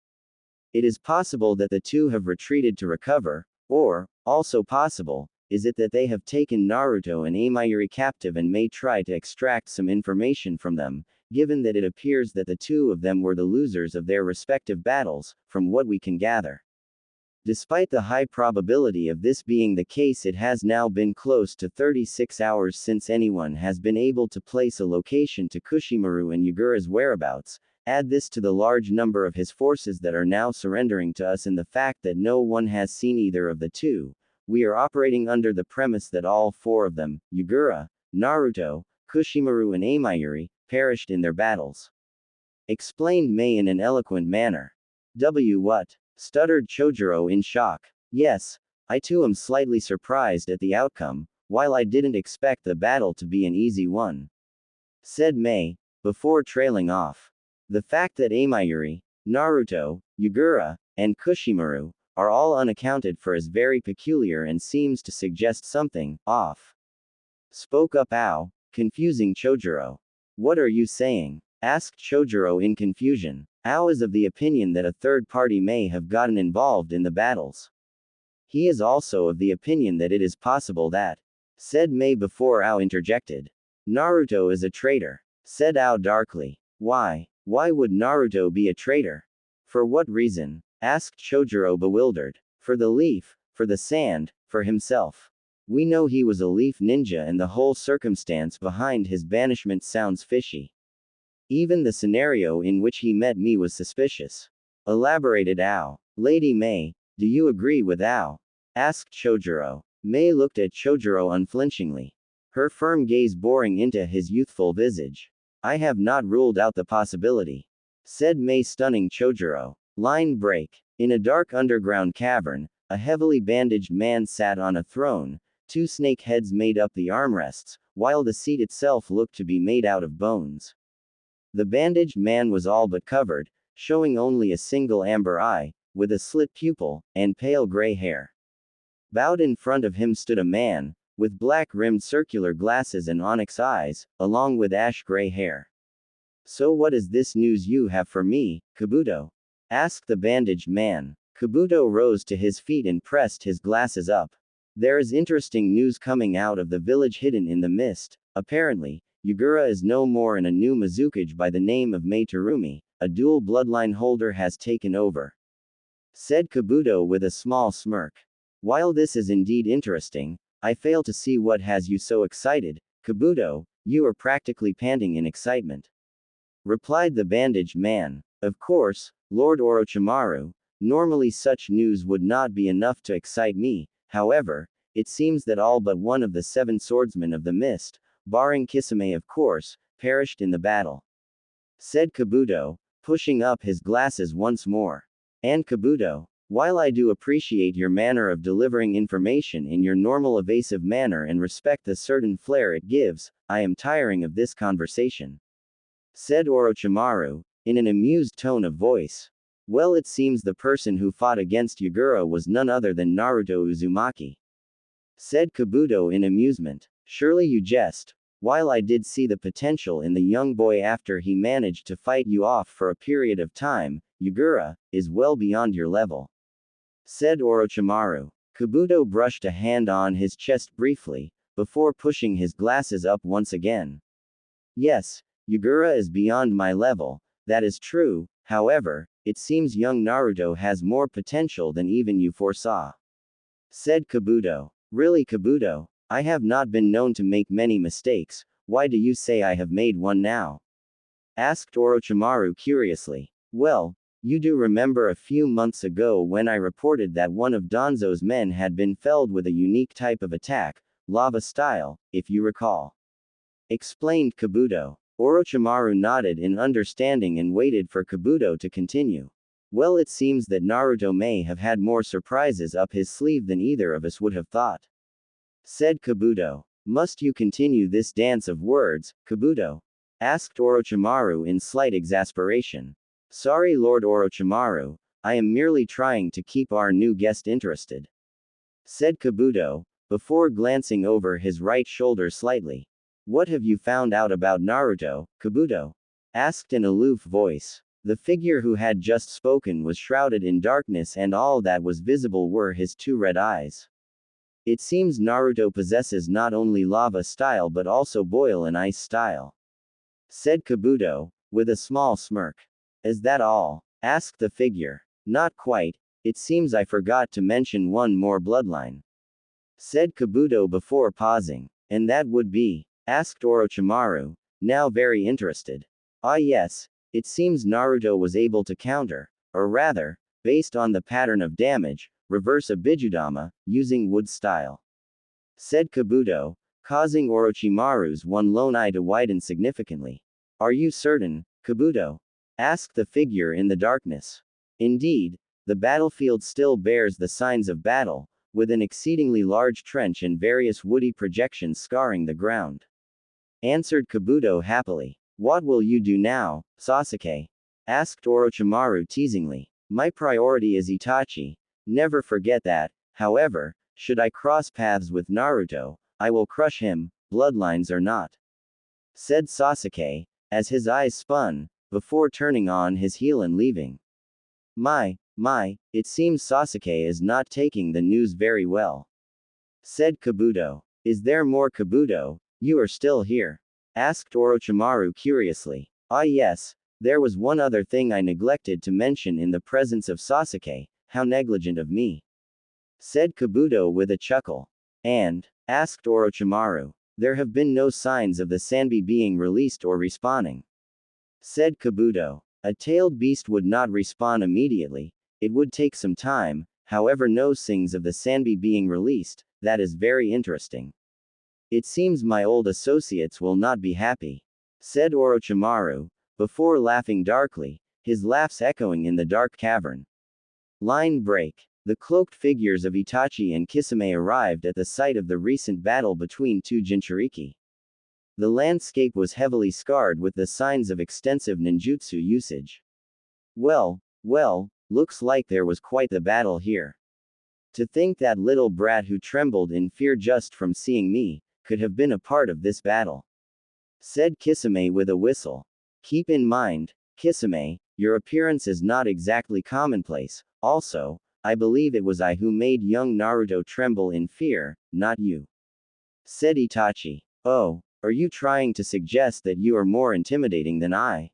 It is possible that the two have retreated to recover, or, also possible, is it that they have taken Naruto and Amayuri captive and may try to extract some information from them, given that it appears that the two of them were the losers of their respective battles, from what we can gather. Despite the high probability of this being the case, it has now been close to 36 hours since anyone has been able to place a location to Kushimaru and Yagura's whereabouts. Add this to the large number of his forces that are now surrendering to us and the fact that no one has seen either of the two. We are operating under the premise that all four of them, Yagura, Naruto, Kushimaru and Amayuri, perished in their battles. Explained Mei in an eloquent manner. What? Stuttered Chojuro in shock. Yes, I too am slightly surprised at the outcome, while I didn't expect the battle to be an easy one. Said Mei, before trailing off. The fact that Amayuri, Naruto, Yagura, and Kushimaru are all unaccounted for is very peculiar and seems to suggest something off. Spoke up Ao, confusing Chojuro. What are you saying? Asked Chojuro in confusion. Ao is of the opinion that a third party may have gotten involved in the battles. He is also of the opinion that it is possible that, said Mei before Ao interjected. Naruto is a traitor, said Ao darkly. Why? Why would Naruto be a traitor? For what reason? Asked Chojuro bewildered. For the leaf, for the sand, for himself. We know he was a leaf ninja and the whole circumstance behind his banishment sounds fishy. Even the scenario in which he met me was suspicious. Elaborated Ao. Lady Mei, do you agree with Ao? Asked Chojuro. Mei looked at Chojuro unflinchingly. Her firm gaze boring into his youthful visage. I have not ruled out the possibility. Said Mei, stunning Chojuro. Line break. In a dark underground cavern, a heavily bandaged man sat on a throne. Two snake heads made up the armrests, while the seat itself looked to be made out of bones. The bandaged man was all but covered, showing only a single amber eye, with a slit pupil, and pale gray hair. Bowed in front of him stood a man, with black-rimmed circular glasses and onyx eyes, along with ash-gray hair. So what is this news you have for me, Kabuto? Asked the bandaged man. Kabuto rose to his feet and pressed his glasses up. There is interesting news coming out of the village hidden in the mist. Apparently, Yagura is no more and a new Mizukage by the name of Mei Terumī, a dual bloodline holder has taken over. said Kabuto with a small smirk. While this is indeed interesting, I fail to see what has you so excited, Kabuto, you are practically panting in excitement. Replied the bandaged man. Of course, Lord Orochimaru, normally such news would not be enough to excite me, however, it seems that all but one of the 7 swordsmen of the mist, barring Kisame of course, perished in the battle. Said Kabuto, pushing up his glasses once more. And Kabuto, while I do appreciate your manner of delivering information in your normal evasive manner and respect the certain flair it gives, I am tiring of this conversation. Said Orochimaru, in an amused tone of voice. Well, it seems the person who fought against Yagura was none other than Naruto Uzumaki. Said Kabuto in amusement. Surely you jest. While I did see the potential in the young boy after he managed to fight you off for a period of time, Yagura is well beyond your level. Said Orochimaru. Kabuto brushed a hand on his chest briefly, before pushing his glasses up once again. Yes, Yagura is beyond my level, that is true, however, it seems young Naruto has more potential than even you foresaw. Said Kabuto. Really, Kabuto? I have not been known to make many mistakes, why do you say I have made one now? Asked Orochimaru curiously. Well, you do remember a few months ago when I reported that one of Danzo's men had been felled with a unique type of attack, lava style, if you recall. Explained Kabuto. Orochimaru nodded in understanding and waited for Kabuto to continue. Well, it seems that Naruto may have had more surprises up his sleeve than either of us would have thought. Said Kabuto. Must you continue this dance of words, Kabuto? Asked Orochimaru in slight exasperation. Sorry, Lord Orochimaru, I am merely trying to keep our new guest interested. Said Kabuto, before glancing over his right shoulder slightly. What have you found out about Naruto, Kabuto? Asked an aloof voice. The figure who had just spoken was shrouded in darkness and all that was visible were his 2 red eyes. It seems Naruto possesses not only lava style but also boil and ice style. Said Kabuto, with a small smirk. Is that all? Asked the figure. Not quite, it seems I forgot to mention one more bloodline. Said Kabuto before pausing. And that would be? Asked Orochimaru, now very interested. Ah yes, it seems Naruto was able to counter, or rather, based on the pattern of damage, reverse a Bijudama, using wood style. Said Kabuto, causing Orochimaru's one lone eye to widen significantly. Are you certain, Kabuto? Asked the figure in the darkness. Indeed, the battlefield still bears the signs of battle, with an exceedingly large trench and various woody projections scarring the ground. Answered Kabuto happily. What will you do now, Sasuke? Asked Orochimaru teasingly. My priority is Itachi. Never forget that, however, should I cross paths with Naruto, I will crush him, bloodlines or not. Said Sasuke, as his eyes spun, before turning on his heel and leaving. My, it seems Sasuke is not taking the news very well. Said Kabuto. Is there more, Kabuto? You are still here? Asked Orochimaru curiously. Ah yes, there was one other thing I neglected to mention in the presence of Sasuke, how negligent of me. Said Kabuto with a chuckle. And? Asked Orochimaru. There have been no signs of the Sanbi being released or respawning. Said Kabuto. A tailed beast would not respawn immediately, it would take some time, however no signs of the Sanbi being released, that is very interesting. It seems my old associates will not be happy. Said Orochimaru, before laughing darkly, his laughs echoing in the dark cavern. Line break. The cloaked figures of Itachi and Kisame arrived at the site of the recent battle between 2 Jinchuriki. The landscape was heavily scarred with the signs of extensive ninjutsu usage. Well, looks like there was quite the battle here. To think that little brat who trembled in fear just from seeing me, could have been a part of this battle. Said Kisame with a whistle. Keep in mind, Kisame, your appearance is not exactly commonplace, also, I believe it was I who made young Naruto tremble in fear, not you. Said Itachi. Oh, are you trying to suggest that you are more intimidating than I?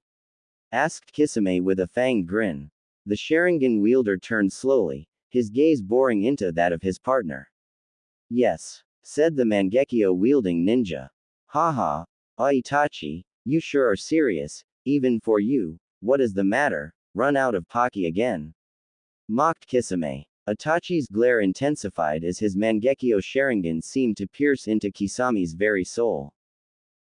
Asked Kisame with a fanged grin. The Sharingan wielder turned slowly, his gaze boring into that of his partner. Yes, said the Mangekyo-wielding ninja. Haha, Itachi, you sure are serious, even for you, what is the matter, run out of Pocky again? Mocked Kisame. Itachi's glare intensified as his Mangekyo Sharingan seemed to pierce into Kisame's very soul.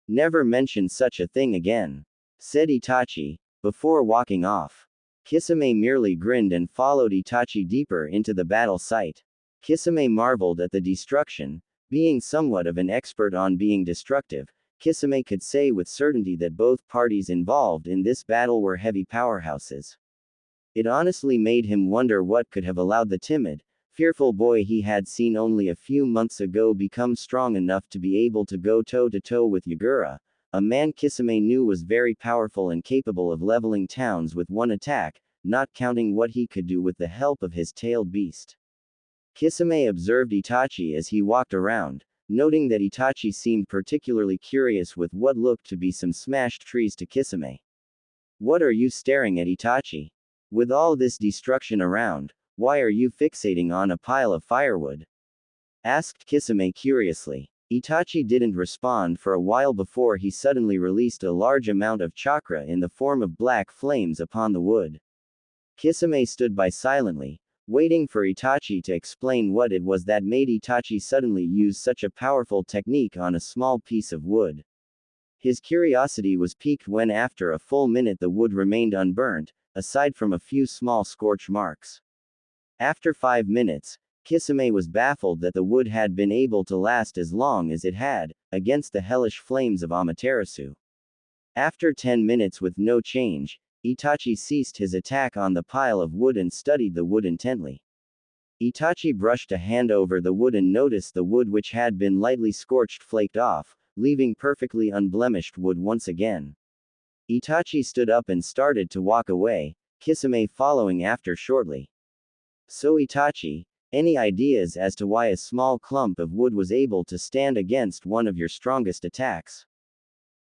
Never mention such a thing again, said Itachi, before walking off. Kisame merely grinned and followed Itachi deeper into the battle site. Kisame marveled at the destruction. Being somewhat of an expert on being destructive, Kisame could say with certainty that both parties involved in this battle were heavy powerhouses. It honestly made him wonder what could have allowed the timid, fearful boy he had seen only a few months ago become strong enough to be able to go toe-to-toe with Yagura, a man Kisame knew was very powerful and capable of leveling towns with one attack, not counting what he could do with the help of his tailed beast. Kisame observed Itachi as he walked around, noting that Itachi seemed particularly curious with what looked to be some smashed trees to Kisame. What are you staring at, Itachi? With all this destruction around, why are you fixating on a pile of firewood? Asked Kisame curiously. Itachi didn't respond for a while before he suddenly released a large amount of chakra in the form of black flames upon the wood. Kisame stood by silently, waiting for Itachi to explain what it was that made Itachi suddenly use such a powerful technique on a small piece of wood. His curiosity was piqued when after a full minute the wood remained unburnt, aside from a few small scorch marks. After 5 minutes, Kisame was baffled that the wood had been able to last as long as it had, against the hellish flames of Amaterasu. After 10 minutes with no change, Itachi ceased his attack on the pile of wood and studied the wood intently. Itachi brushed a hand over the wood and noticed the wood which had been lightly scorched flaked off, leaving perfectly unblemished wood once again. Itachi stood up and started to walk away, Kisame following after shortly. So Itachi, any ideas as to why a small clump of wood was able to stand against one of your strongest attacks?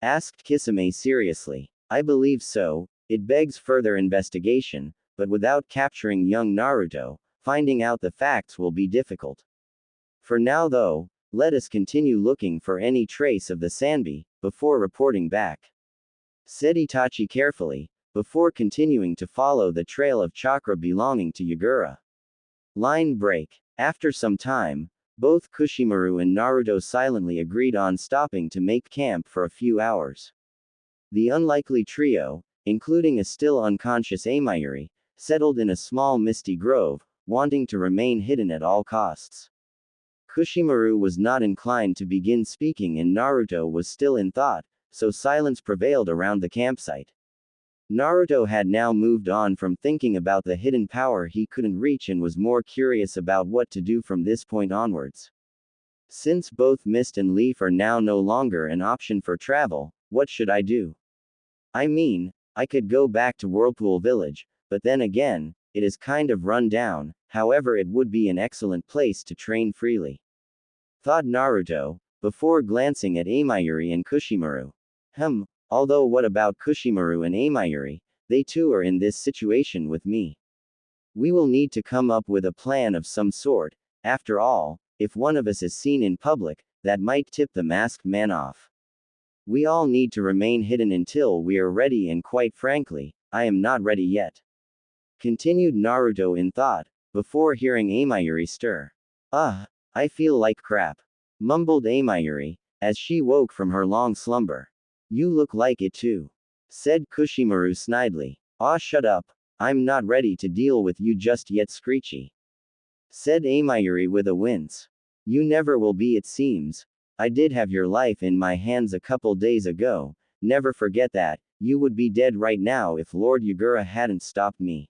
Asked Kisame seriously. I believe so, it begs further investigation, but without capturing young Naruto, finding out the facts will be difficult. For now though, let us continue looking for any trace of the Sanbi, before reporting back. Said Itachi carefully, before continuing to follow the trail of chakra belonging to Yagura. Line break. After some time, both Kushimaru and Naruto silently agreed on stopping to make camp for a few hours. The unlikely trio, including a still unconscious Amayuri, settled in a small misty grove, wanting to remain hidden at all costs. Kushimaru was not inclined to begin speaking and Naruto was still in thought, so silence prevailed around the campsite. Naruto had now moved on from thinking about the hidden power he couldn't reach and was more curious about what to do from this point onwards. Since both Mist and Leaf are now no longer an option for travel, what should I do? I mean, I could go back to Whirlpool Village, but then again, it is kind of run down, however it would be an excellent place to train freely. Thought Naruto, before glancing at Amayuri and Kushimaru. Although what about Kushimaru and Amayuri, they too are in this situation with me. We will need to come up with a plan of some sort, after all, if one of us is seen in public, that might tip the masked man off. We all need to remain hidden until we are ready and quite frankly, I am not ready yet. Continued Naruto in thought, before hearing Amayuri stir. I feel like crap. Mumbled Amayuri, as she woke from her long slumber. You look like it too. Said Kushimaru snidely. Shut up. I'm not ready to deal with you just yet, Screechy. Said Amayuri with a wince. You never will be, it seems. I did have your life in my hands a couple days ago, never forget that, you would be dead right now if Lord Yagura hadn't stopped me.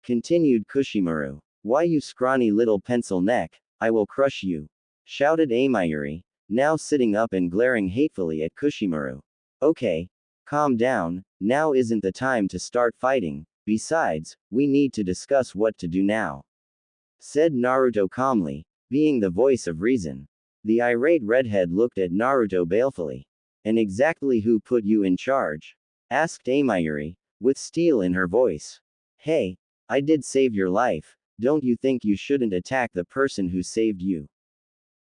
Continued Kushimaru. Why you scrawny little pencil neck, I will crush you. Shouted Amayuri, now sitting up and glaring hatefully at Kushimaru. Okay. Calm down, now isn't the time to start fighting, besides, we need to discuss what to do now. Said Naruto calmly, being the voice of reason. The irate redhead looked at Naruto balefully. And exactly who put you in charge? Asked Amayuri, with steel in her voice. Hey, I did save your life, don't you think you shouldn't attack the person who saved you?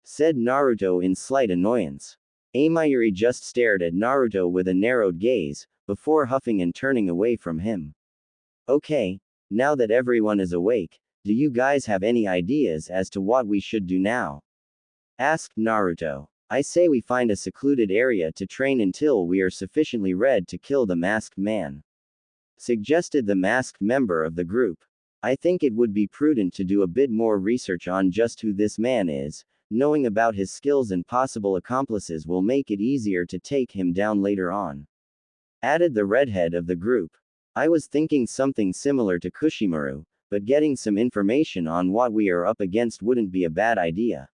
Said Naruto in slight annoyance. Amayuri just stared at Naruto with a narrowed gaze, before huffing and turning away from him. Okay, now that everyone is awake, do you guys have any ideas as to what we should do now? Asked Naruto. I say we find a secluded area to train until we are sufficiently red to kill the masked man. Suggested the masked member of the group. I think it would be prudent to do a bit more research on just who this man is. Knowing about his skills and possible accomplices will make it easier to take him down later on. Added the redhead of the group. I was thinking something similar to Kushimaru, but getting some information on what we are up against wouldn't be a bad idea.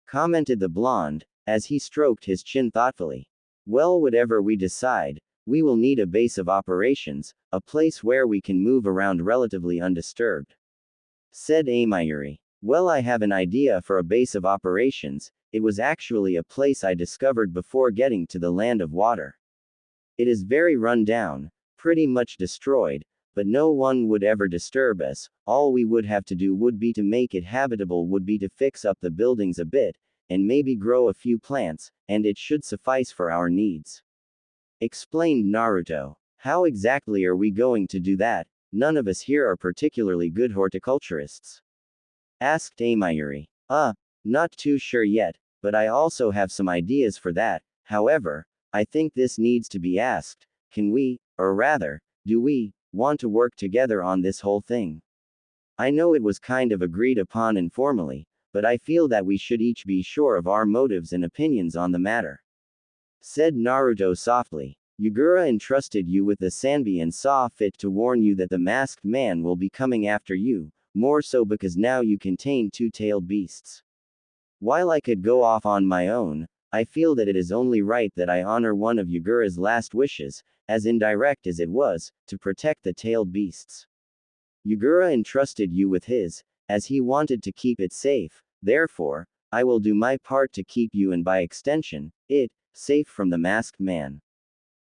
Commented the blonde, as he stroked his chin thoughtfully. Well, whatever we decide, we will need a base of operations, a place where we can move around relatively undisturbed. Said Amayuri. Well, I have an idea for a base of operations. It was actually a place I discovered before getting to the land of water. It is very run down, pretty much destroyed, but no one would ever disturb us. All we would have to do would be to make it habitable, would be to fix up the buildings a bit, and maybe grow a few plants, and it should suffice for our needs. Explained Naruto. How exactly are we going to do that? None of us here are particularly good horticulturists. Asked Amayuri. Not too sure yet, but I also have some ideas for that. However, I think this needs to be asked. Can we, or rather, do we, want to work together on this whole thing? I know it was kind of agreed upon informally, but I feel that we should each be sure of our motives and opinions on the matter. Said Naruto softly. Yugura entrusted you with the Sanbi and saw fit to warn you that the masked man will be coming after you. More so because now you contain two-tailed beasts. While I could go off on my own, I feel that it is only right that I honor one of Yugura's last wishes, as indirect as it was, to protect the tailed beasts. Yugura entrusted you with his, as he wanted to keep it safe, therefore, I will do my part to keep you and by extension, it, safe from the masked man.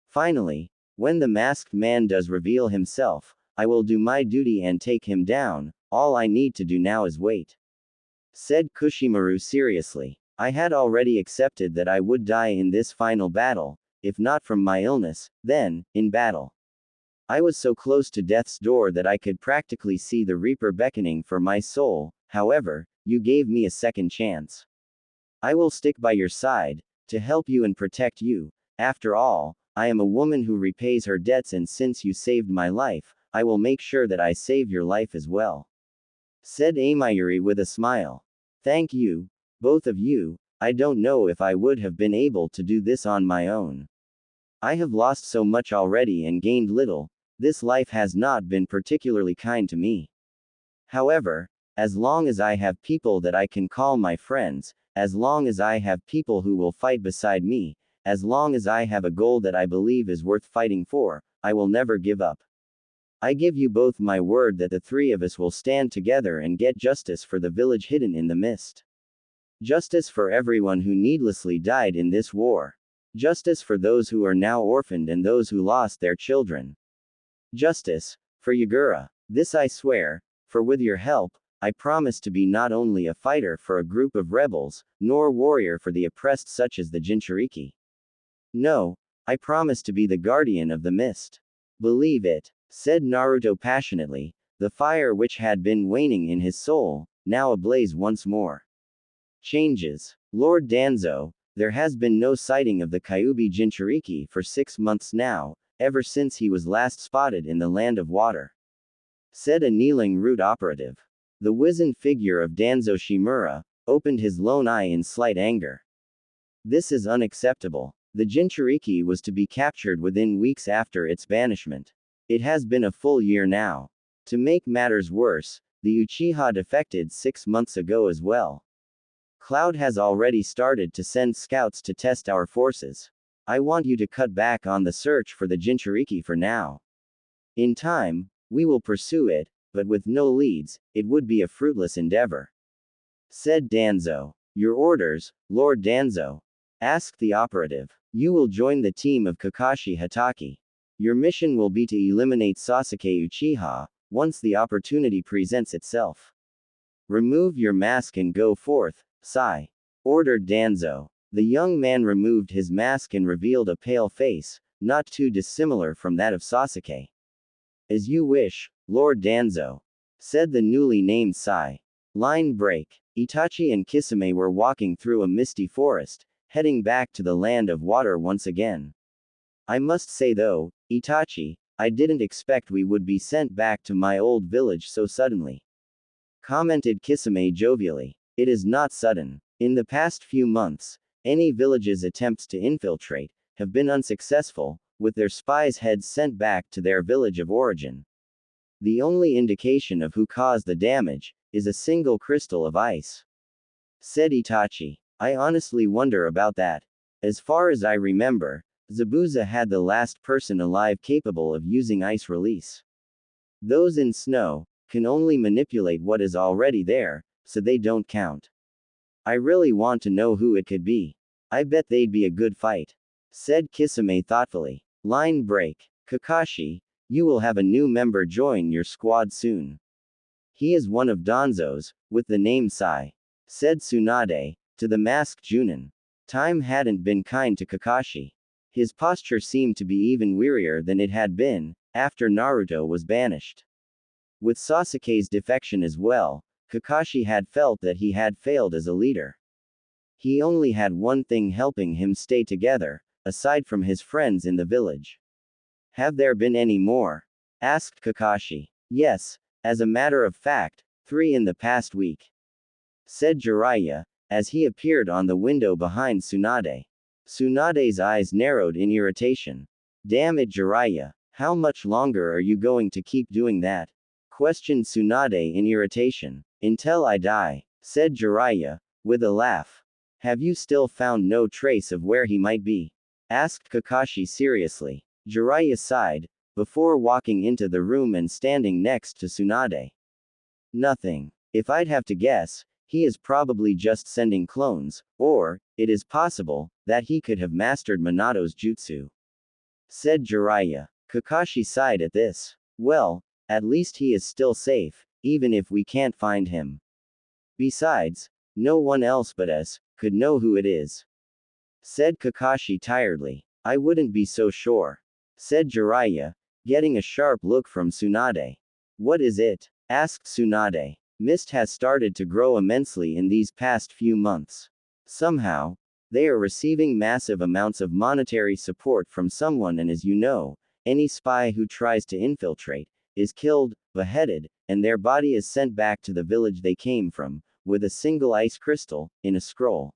Finally, when the masked man does reveal himself, I will do my duty and take him down. All I need to do now is wait. Said Kushimaru seriously. I had already accepted that I would die in this final battle, if not from my illness, then, in battle. I was so close to death's door that I could practically see the Reaper beckoning for my soul. However, you gave me a second chance. I will stick by your side, to help you and protect you. After all, I am a woman who repays her debts, and since you saved my life, I will make sure that I save your life as well. Said Amayuri with a smile. Thank you, both of you. I don't know if I would have been able to do this on my own. I have lost so much already and gained little. This life has not been particularly kind to me. However, as long as I have people that I can call my friends, as long as I have people who will fight beside me, as long as I have a goal that I believe is worth fighting for, I will never give up. I give you both my word that the three of us will stand together and get justice for the village hidden in the mist. Justice for everyone who needlessly died in this war. Justice for those who are now orphaned and those who lost their children. Justice for Yugura. This I swear, for with your help, I promise to be not only a fighter for a group of rebels, nor warrior for the oppressed such as the Jinchuriki. No, I promise to be the guardian of the mist. Believe it. Said Naruto passionately, the fire which had been waning in his soul, now ablaze once more. Changes. Lord Danzo, there has been no sighting of the Kyuubi Jinchuriki for 6 months now, ever since he was last spotted in the land of water. Said a kneeling root operative. The wizened figure of Danzo Shimura opened his lone eye in slight anger. This is unacceptable. The Jinchuriki was to be captured within weeks after its banishment. It has been a full year now. To make matters worse, the Uchiha defected 6 months ago as well. Cloud has already started to send scouts to test our forces. I want you to cut back on the search for the Jinchuriki for now. In time, we will pursue it, but with no leads, it would be a fruitless endeavor. Said Danzo. Your orders, Lord Danzo? Asked the operative. You will join the team of Kakashi Hatake. Your mission will be to eliminate Sasuke Uchiha, once the opportunity presents itself. Remove your mask and go forth, Sai, ordered Danzo. The young man removed his mask and revealed a pale face, not too dissimilar from that of Sasuke. As you wish, Lord Danzo, said the newly named Sai. Line break. Itachi and Kisame were walking through a misty forest, heading back to the land of water once again. I must say though, Itachi, I didn't expect we would be sent back to my old village so suddenly, commented Kisame jovially. It is not sudden. In the past few months, any village's attempts to infiltrate have been unsuccessful, with their spies' heads sent back to their village of origin. The only indication of who caused the damage is a single crystal of ice, said Itachi. I honestly wonder about that. As far as I remember, Zabuza had the last person alive capable of using ice release. Those in snow can only manipulate what is already there, so they don't count. I really want to know who it could be. I bet they'd be a good fight, said Kisame thoughtfully. Line break. Kakashi, you will have a new member join your squad soon. He is one of Danzo's, with the name Sai, said Tsunade, to the masked Junin. Time hadn't been kind to Kakashi. His posture seemed to be even wearier than it had been, after Naruto was banished. With Sasuke's defection as well, Kakashi had felt that he had failed as a leader. He only had one thing helping him stay together, aside from his friends in the village. Have there been any more? Asked Kakashi. Yes, as a matter of fact, 3 in the past week, said Jiraiya, as he appeared on the window behind Tsunade. Tsunade's eyes narrowed in irritation. Damn it, Jiraiya, how much longer are you going to keep doing that? Questioned Tsunade in irritation. Until I die, said Jiraiya, with a laugh. Have you still found no trace of where he might be? Asked Kakashi seriously. Jiraiya sighed, before walking into the room and standing next to Tsunade. Nothing. If I'd have to guess, he is probably just sending clones, or, it is possible, that he could have mastered Minato's jutsu, said Jiraiya. Kakashi sighed at this. Well, at least he is still safe, even if we can't find him. Besides, no one else but us could know who it is, said Kakashi tiredly. I wouldn't be so sure, said Jiraiya, getting a sharp look from Tsunade. What is it? Asked Tsunade. Mist has started to grow immensely in these past few months. Somehow, they are receiving massive amounts of monetary support from someone, and as you know, any spy who tries to infiltrate is killed, beheaded, and their body is sent back to the village they came from, with a single ice crystal, in a scroll.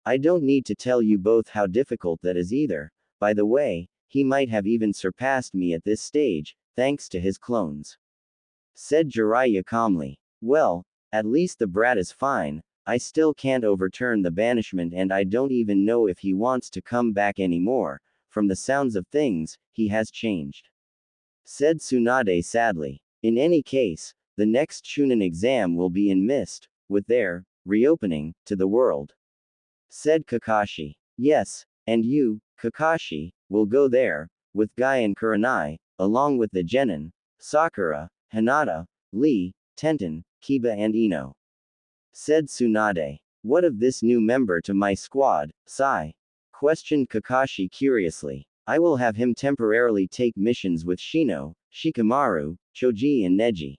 I don't need to tell you both how difficult that is either. By the way, he might have even surpassed me at this stage, thanks to his clones, said Jiraiya calmly. Well, at least the brat is fine. I still can't overturn the banishment, and I don't even know if he wants to come back anymore. From the sounds of things, he has changed, said Tsunade sadly. In any case, the next Chunin exam will be in Mist, with their reopening to the world, said Kakashi. Yes, and you, Kakashi, will go there, with Guy and Kurenai, along with the Genin, Sakura, Hinata, Lee, Tenten, Kiba and Ino, said Tsunade. What of this new member to my squad, Sai? Questioned Kakashi curiously. I will have him temporarily take missions with Shino, Shikamaru, Choji and Neji.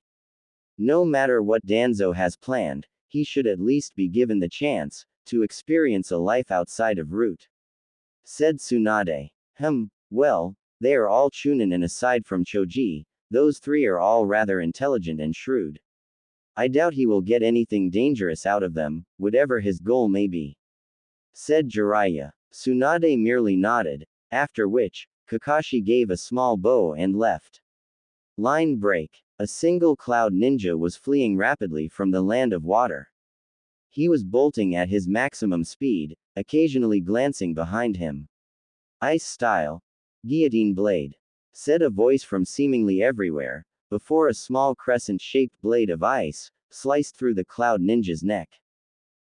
No matter what Danzo has planned, he should at least be given the chance to experience a life outside of Root, said Tsunade. Well, they are all Chunin, and aside from Choji, those 3 are all rather intelligent and shrewd. I doubt he will get anything dangerous out of them, whatever his goal may be, said Jiraiya. Tsunade merely nodded, after which, Kakashi gave a small bow and left. Line break. A single cloud ninja was fleeing rapidly from the land of water. He was bolting at his maximum speed, occasionally glancing behind him. Ice style. Guillotine blade, said a voice from seemingly everywhere, before a small crescent-shaped blade of ice sliced through the cloud ninja's neck.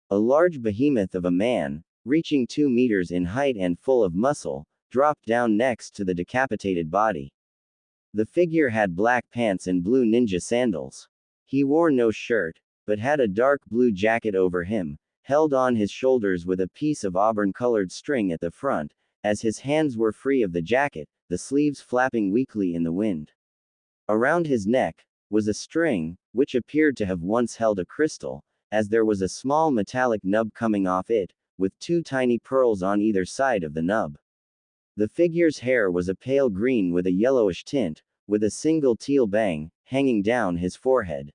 A large behemoth of a man, reaching 2 meters in height and full of muscle, dropped down next to the decapitated body. The figure had black pants and blue ninja sandals. He wore no shirt, but had a dark blue jacket over him, held on his shoulders with a piece of auburn-colored string at the front, as his hands were free of the jacket, the sleeves flapping weakly in the wind. Around his neck was a string, which appeared to have once held a crystal, as there was a small metallic nub coming off it, with two tiny pearls on either side of the nub. The figure's hair was a pale green with a yellowish tint, with a single teal bang hanging down his forehead.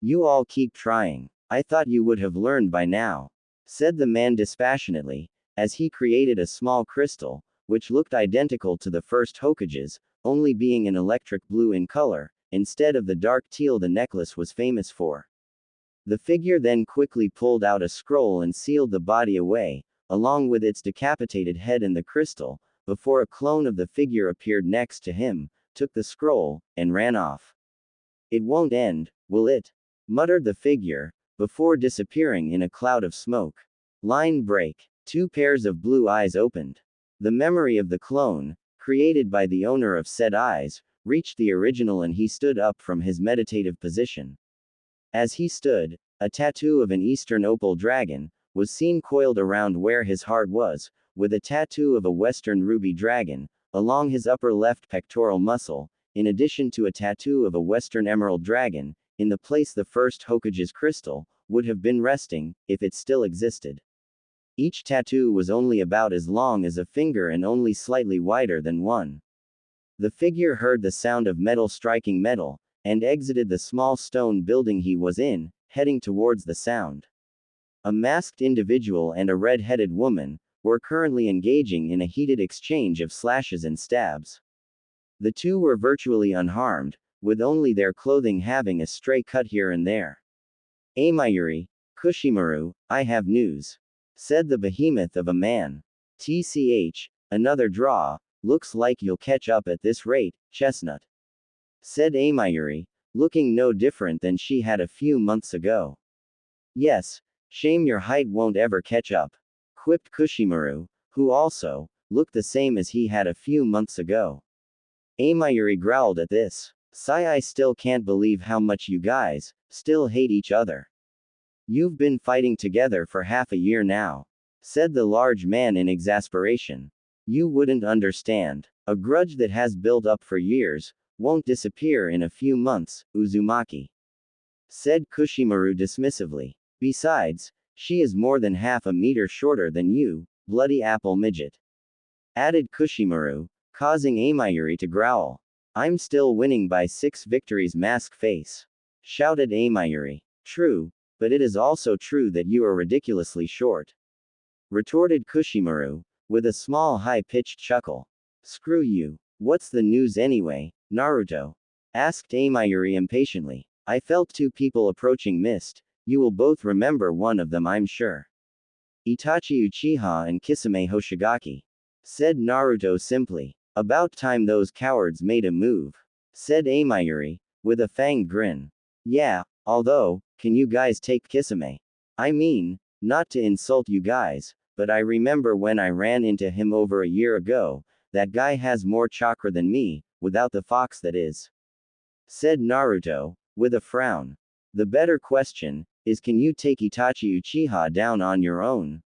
"You all keep trying. I thought you would have learned by now," said the man dispassionately, as he created a small crystal, which looked identical to the first Hokage's, only being an electric blue in color, instead of the dark teal the necklace was famous for. The figure then quickly pulled out a scroll and sealed the body away, along with its decapitated head and the crystal, before a clone of the figure appeared next to him, took the scroll, and ran off. "It won't end, will it?" muttered the figure, before disappearing in a cloud of smoke. Line break. Two pairs of blue eyes opened. The memory of the clone, created by the owner of said eyes, reached the original and he stood up from his meditative position. As he stood, a tattoo of an Eastern opal dragon was seen coiled around where his heart was, with a tattoo of a Western ruby dragon along his upper left pectoral muscle, in addition to a tattoo of a Western emerald dragon in the place the first Hokage's crystal would have been resting, if it still existed. Each tattoo was only about as long as a finger and only slightly wider than one. The figure heard the sound of metal striking metal, and exited the small stone building he was in, heading towards the sound. A masked individual and a red-headed woman were currently engaging in a heated exchange of slashes and stabs. The two were virtually unharmed, with only their clothing having a stray cut here and there. "Amayuri, Kushimaru, I have news," said the behemoth of a man. "Tch, another draw, looks like you'll catch up at this rate, Chestnut," said Amayuri, looking no different than she had a few months ago. "Yes, shame your height won't ever catch up," quipped Kushimaru, who also looked the same as he had a few months ago. Amayuri growled at this. "Sigh, I still can't believe how much you guys still hate each other. You've been fighting together for half a year now," said the large man in exasperation. "You wouldn't understand. A grudge that has built up for years won't disappear in a few months, Uzumaki," said Kushimaru dismissively. "Besides, she is more than half a meter shorter than you, bloody apple midget," added Kushimaru, causing Amayuri to growl. "I'm still winning by 6 victories, mask face," shouted Amayuri. "True, but it is also true that you are ridiculously short," retorted Kushimaru, with a small high-pitched chuckle. "Screw you. What's the news anyway, Naruto?" asked Amayuri impatiently. "I felt 2 people approaching mist. You will both remember one of them, I'm sure. Itachi Uchiha and Kisame Hoshigaki," said Naruto simply. "About time those cowards made a move," said Amayuri, with a fanged grin. "Yeah, although, can you guys take Kisame? I mean, not to insult you guys, but I remember when I ran into him over a year ago, that guy has more chakra than me, without the fox that is," said Naruto, with a frown. "The better question is, can you take Itachi Uchiha down on your own?"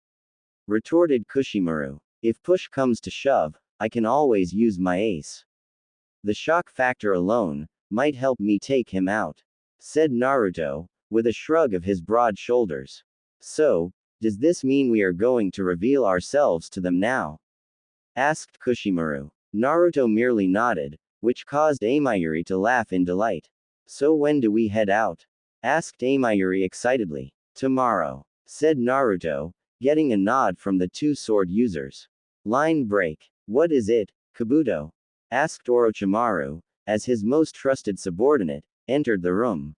retorted Kushimaru. "If push comes to shove, I can always use my ace. The shock factor alone might help me take him out," said Naruto, with a shrug of his broad shoulders. "So, does this mean we are going to reveal ourselves to them now?" asked Kushimaru. Naruto merely nodded, which caused Amayuri to laugh in delight. "So when do we head out?" asked Amayuri excitedly. "Tomorrow," said Naruto, getting a nod from the 2 sword users. Line break. "What is it, Kabuto?" asked Orochimaru, as his most trusted subordinate entered the room.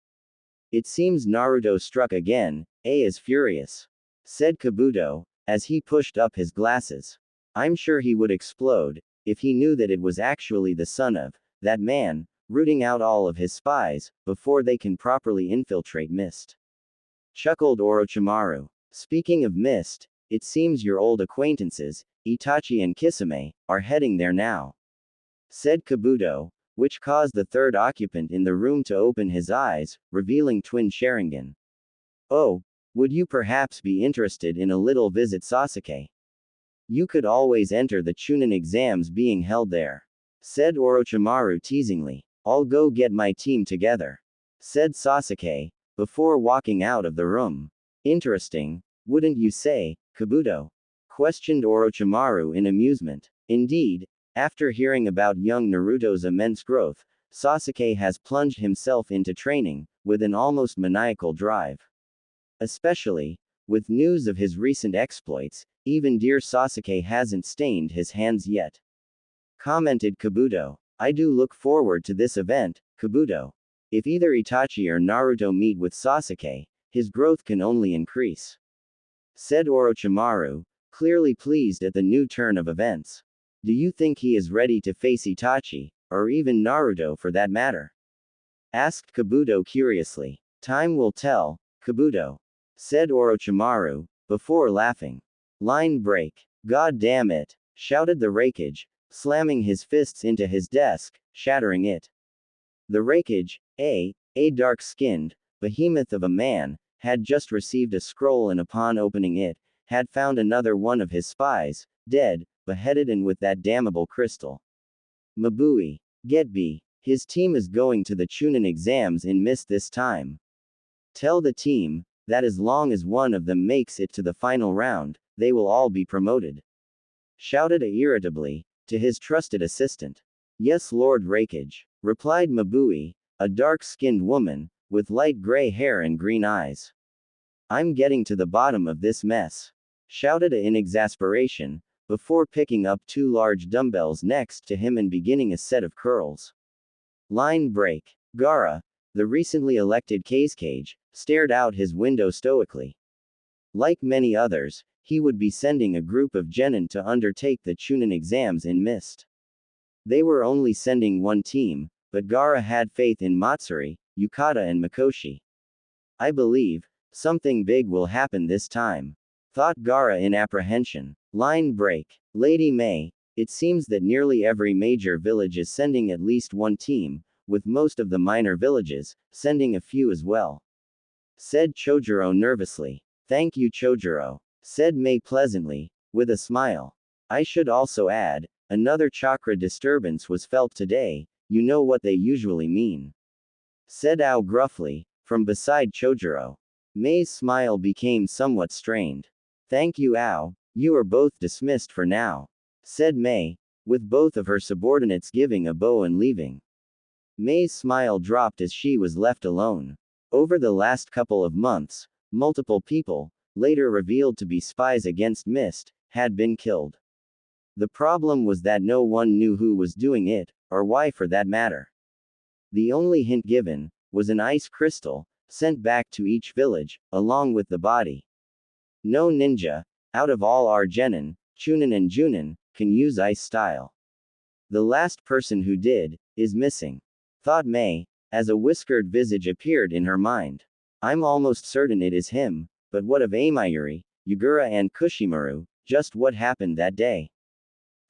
"It seems Naruto struck again, is furious," said Kabuto, as he pushed up his glasses. "I'm sure he would explode if he knew that it was actually the son of that man, rooting out all of his spies before they can properly infiltrate Mist," chuckled Orochimaru. "Speaking of Mist, it seems your old acquaintances, Itachi and Kisame, are heading there now," said Kabuto, which caused the third occupant in the room to open his eyes, revealing twin Sharingan. Oh, would you perhaps be interested in a little visit, Sasuke? You could always enter the Chunin exams being held there, said Orochimaru teasingly. I'll go get my team together, said Sasuke, before walking out of the room. Interesting, wouldn't you say, Kabuto? Questioned Orochimaru in amusement. Indeed, after hearing about young Naruto's immense growth, Sasuke has plunged himself into training, with an almost maniacal drive. Especially, with news of his recent exploits, even dear Sasuke hasn't stained his hands yet. Commented Kabuto. I do look forward to this event, Kabuto. If either Itachi or Naruto meet with Sasuke, his growth can only increase, said Orochimaru, clearly pleased at the new turn of events. Do you think he is ready to face Itachi, or even Naruto for that matter? Asked Kabuto curiously. Time will tell, Kabuto, said Orochimaru, before laughing. Line break. God damn it, shouted the Raikage, slamming his fists into his desk, shattering it. The Raikage, a dark-skinned behemoth of a man, had just received a scroll and upon opening it, had found another one of his spies, dead, beheaded and with that damnable crystal. Mabui. Getby. His team is going to the Chunin exams in Mist this time. Tell the team that as long as one of them makes it to the final round, they will all be promoted. Shouted irritably, to his trusted assistant. Yes, Lord Raikage, replied Mabui, a dark-skinned woman, with light gray hair and green eyes. I'm getting to the bottom of this mess, shouted in exasperation, before picking up 2 large dumbbells next to him and beginning a set of curls. Line break. Gaara, the recently elected Kazekage, stared out his window stoically. Like many others, he would be sending a group of genin to undertake the Chunin exams in Mist. They were only sending one team, but Gaara had faith in Matsuri, Yukata and Mikoshi. I believe something big will happen this time, thought Gaara in apprehension. Line break. Lady Mei, it seems that nearly every major village is sending at least one team, with most of the minor villages sending a few as well, said Chojuro nervously. Thank you, Chojuro, said Mei pleasantly, with a smile. I should also add, another chakra disturbance was felt today, you know what they usually mean, said Ao gruffly, from beside Chojuro. Mei's smile became somewhat strained. Thank you, Ao, you are both dismissed for now, said Mei, with both of her subordinates giving a bow and leaving. Mei's smile dropped as she was left alone. Over the last couple of months, multiple people, later revealed to be spies against Mist, had been killed. The problem was that no one knew who was doing it, or why for that matter. The only hint given was an ice crystal, sent back to each village, along with the body. No ninja, out of all our genin, Chunin and Junin, can use ice style. The last person who did, is missing, thought Mei, as a whiskered visage appeared in her mind. I'm almost certain it is him, but what of Amayuri, Yugura and Kushimaru, just what happened that day?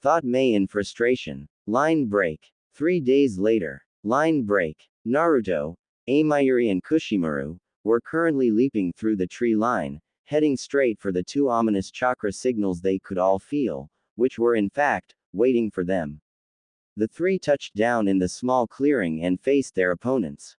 Thought Mei in frustration. Line break. 3 days later. Line break. Naruto, Amayuri and Kushimaru, were currently leaping through the tree line, heading straight for the 2 ominous chakra signals they could all feel, which were in fact, waiting for them. The 3 touched down in the small clearing and faced their opponents.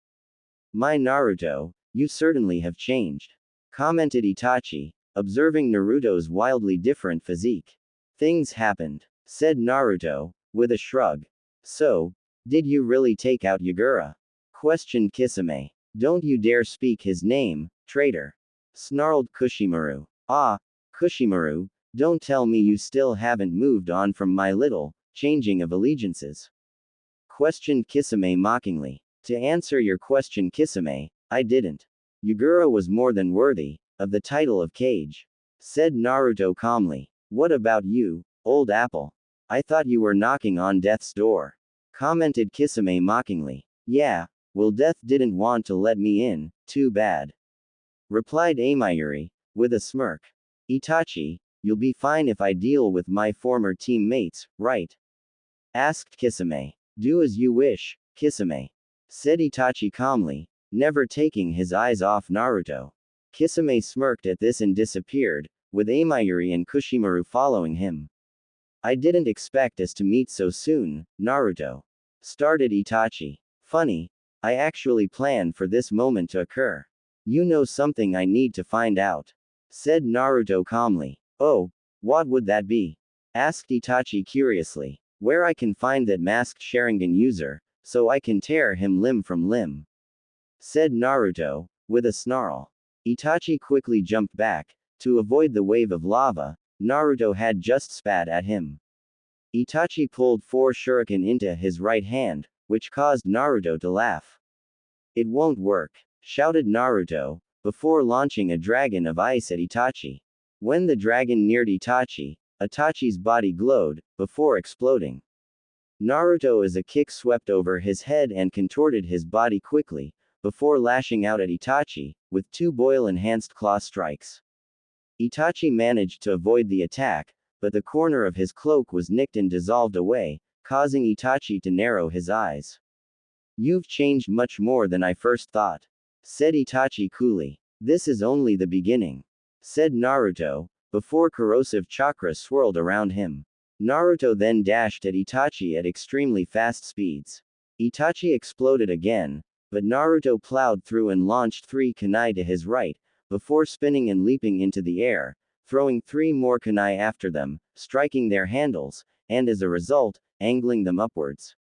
My Naruto, you certainly have changed, commented Itachi, observing Naruto's wildly different physique. Things happened, said Naruto, with a shrug. So, did you really take out Yagura? Questioned Kisame. Don't you dare speak his name, traitor, snarled Kushimaru. Ah, Kushimaru, don't tell me you still haven't moved on from my little changing of allegiances. Questioned Kisame mockingly. To answer your question, Kisame, I didn't. Yagura was more than worthy of the title of Kage, said Naruto calmly. What about you, old apple? I thought you were knocking on death's door, commented Kisame mockingly. Yeah, well, death didn't want to let me in, too bad, replied Amayuri, with a smirk. Itachi, you'll be fine if I deal with my former teammates, right? Asked Kisame. Do as you wish, Kisame, said Itachi calmly, never taking his eyes off Naruto. Kisame smirked at this and disappeared, with Amayuri and Kushimaru following him. I didn't expect us to meet so soon, Naruto, started Itachi. Funny, I actually planned for this moment to occur. You know something I need to find out, said Naruto calmly. Oh, what would that be? Asked Itachi curiously. Where I can find that masked Sharingan user, so I can tear him limb from limb, said Naruto, with a snarl. Itachi quickly jumped back. To avoid the wave of lava, Naruto had just spat at him. Itachi pulled 4 shuriken into his right hand, which caused Naruto to laugh. It won't work, shouted Naruto, before launching a dragon of ice at Itachi. When the dragon neared Itachi, Itachi's body glowed, before exploding. Naruto as a kick swept over his head and contorted his body quickly, before lashing out at Itachi, with 2 boil-enhanced claw strikes. Itachi managed to avoid the attack, but the corner of his cloak was nicked and dissolved away, causing Itachi to narrow his eyes. You've changed much more than I first thought, said Itachi coolly. This is only the beginning, said Naruto, before corrosive chakra swirled around him. Naruto then dashed at Itachi at extremely fast speeds. Itachi exploded again, but Naruto plowed through and launched 3 kunai to his right, before spinning and leaping into the air, throwing 3 more kunai after them, striking their handles, and as a result, angling them upwards.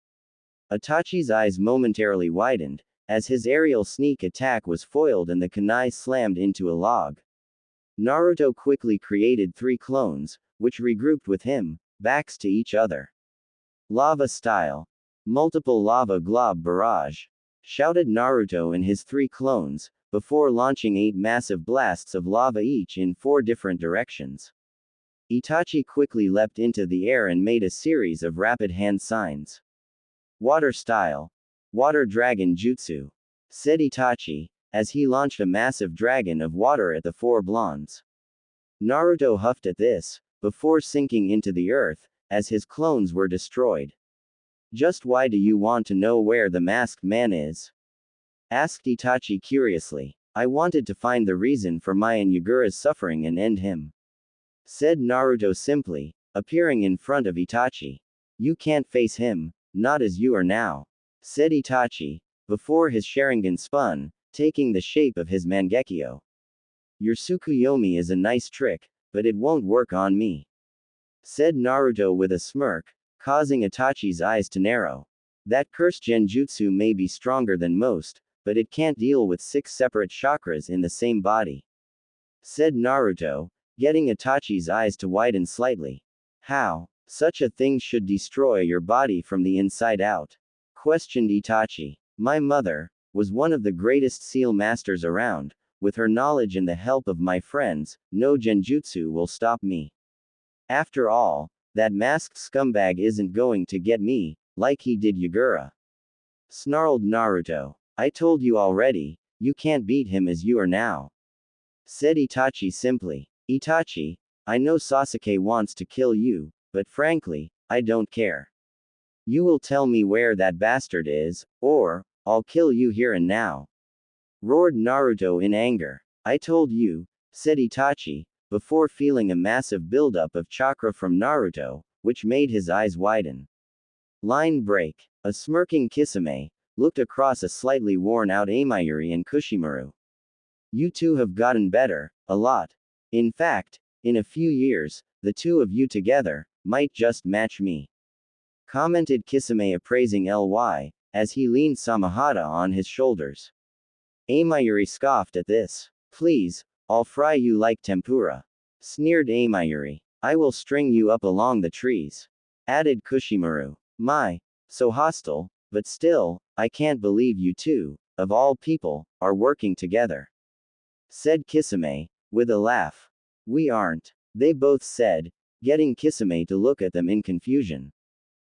Itachi's eyes momentarily widened, as his aerial sneak attack was foiled and the kunai slammed into a log. Naruto quickly created 3 clones, which regrouped with him, backs to each other. Lava style. Multiple lava glob barrage, shouted Naruto and his 3 clones, before launching 8 massive blasts of lava each in 4 different directions. Itachi quickly leapt into the air and made a series of rapid hand signs. Water style. Water dragon jutsu, said Itachi, as he launched a massive dragon of water at the 4 blondes. Naruto huffed at this, before sinking into the earth, as his clones were destroyed. Just why do you want to know where the masked man is? Asked Itachi curiously. I wanted to find the reason for Mai and Yagura's suffering and end him, said Naruto simply, appearing in front of Itachi. You can't face him, not as you are now, said Itachi, before his Sharingan spun, taking the shape of his Mangekyo. Your Tsukuyomi is a nice trick, but it won't work on me, said Naruto with a smirk, causing Itachi's eyes to narrow. That cursed genjutsu may be stronger than most, but it can't deal with 6 separate chakras in the same body, said Naruto, getting Itachi's eyes to widen slightly. How? Such a thing should destroy your body from the inside out, questioned Itachi. My mother was one of the greatest seal masters around. With her knowledge and the help of my friends, no genjutsu will stop me. After all, that masked scumbag isn't going to get me, like he did Yagura, snarled Naruto. I told you already, you can't beat him as you are now, said Itachi simply. Itachi, I know Sasuke wants to kill you, but frankly, I don't care. You will tell me where that bastard is, or I'll kill you here and now, roared Naruto in anger. I told you, said Itachi, before feeling a massive buildup of chakra from Naruto, which made his eyes widen. Line break. A smirking Kisame looked across a slightly worn-out Amayuri and Kushimaru. You two have gotten better, a lot. In fact, in a few years, the 2 of you together might just match me, commented Kisame appraising Ly, as he leaned Samahata on his shoulders. Amayuri scoffed at this. Please, I'll fry you like tempura, sneered Amayuri. I will string you up along the trees, added Kushimaru. My, so hostile, but still, I can't believe you two, of all people, are working together, said Kisame, with a laugh. We aren't, they both said, getting Kisame to look at them in confusion.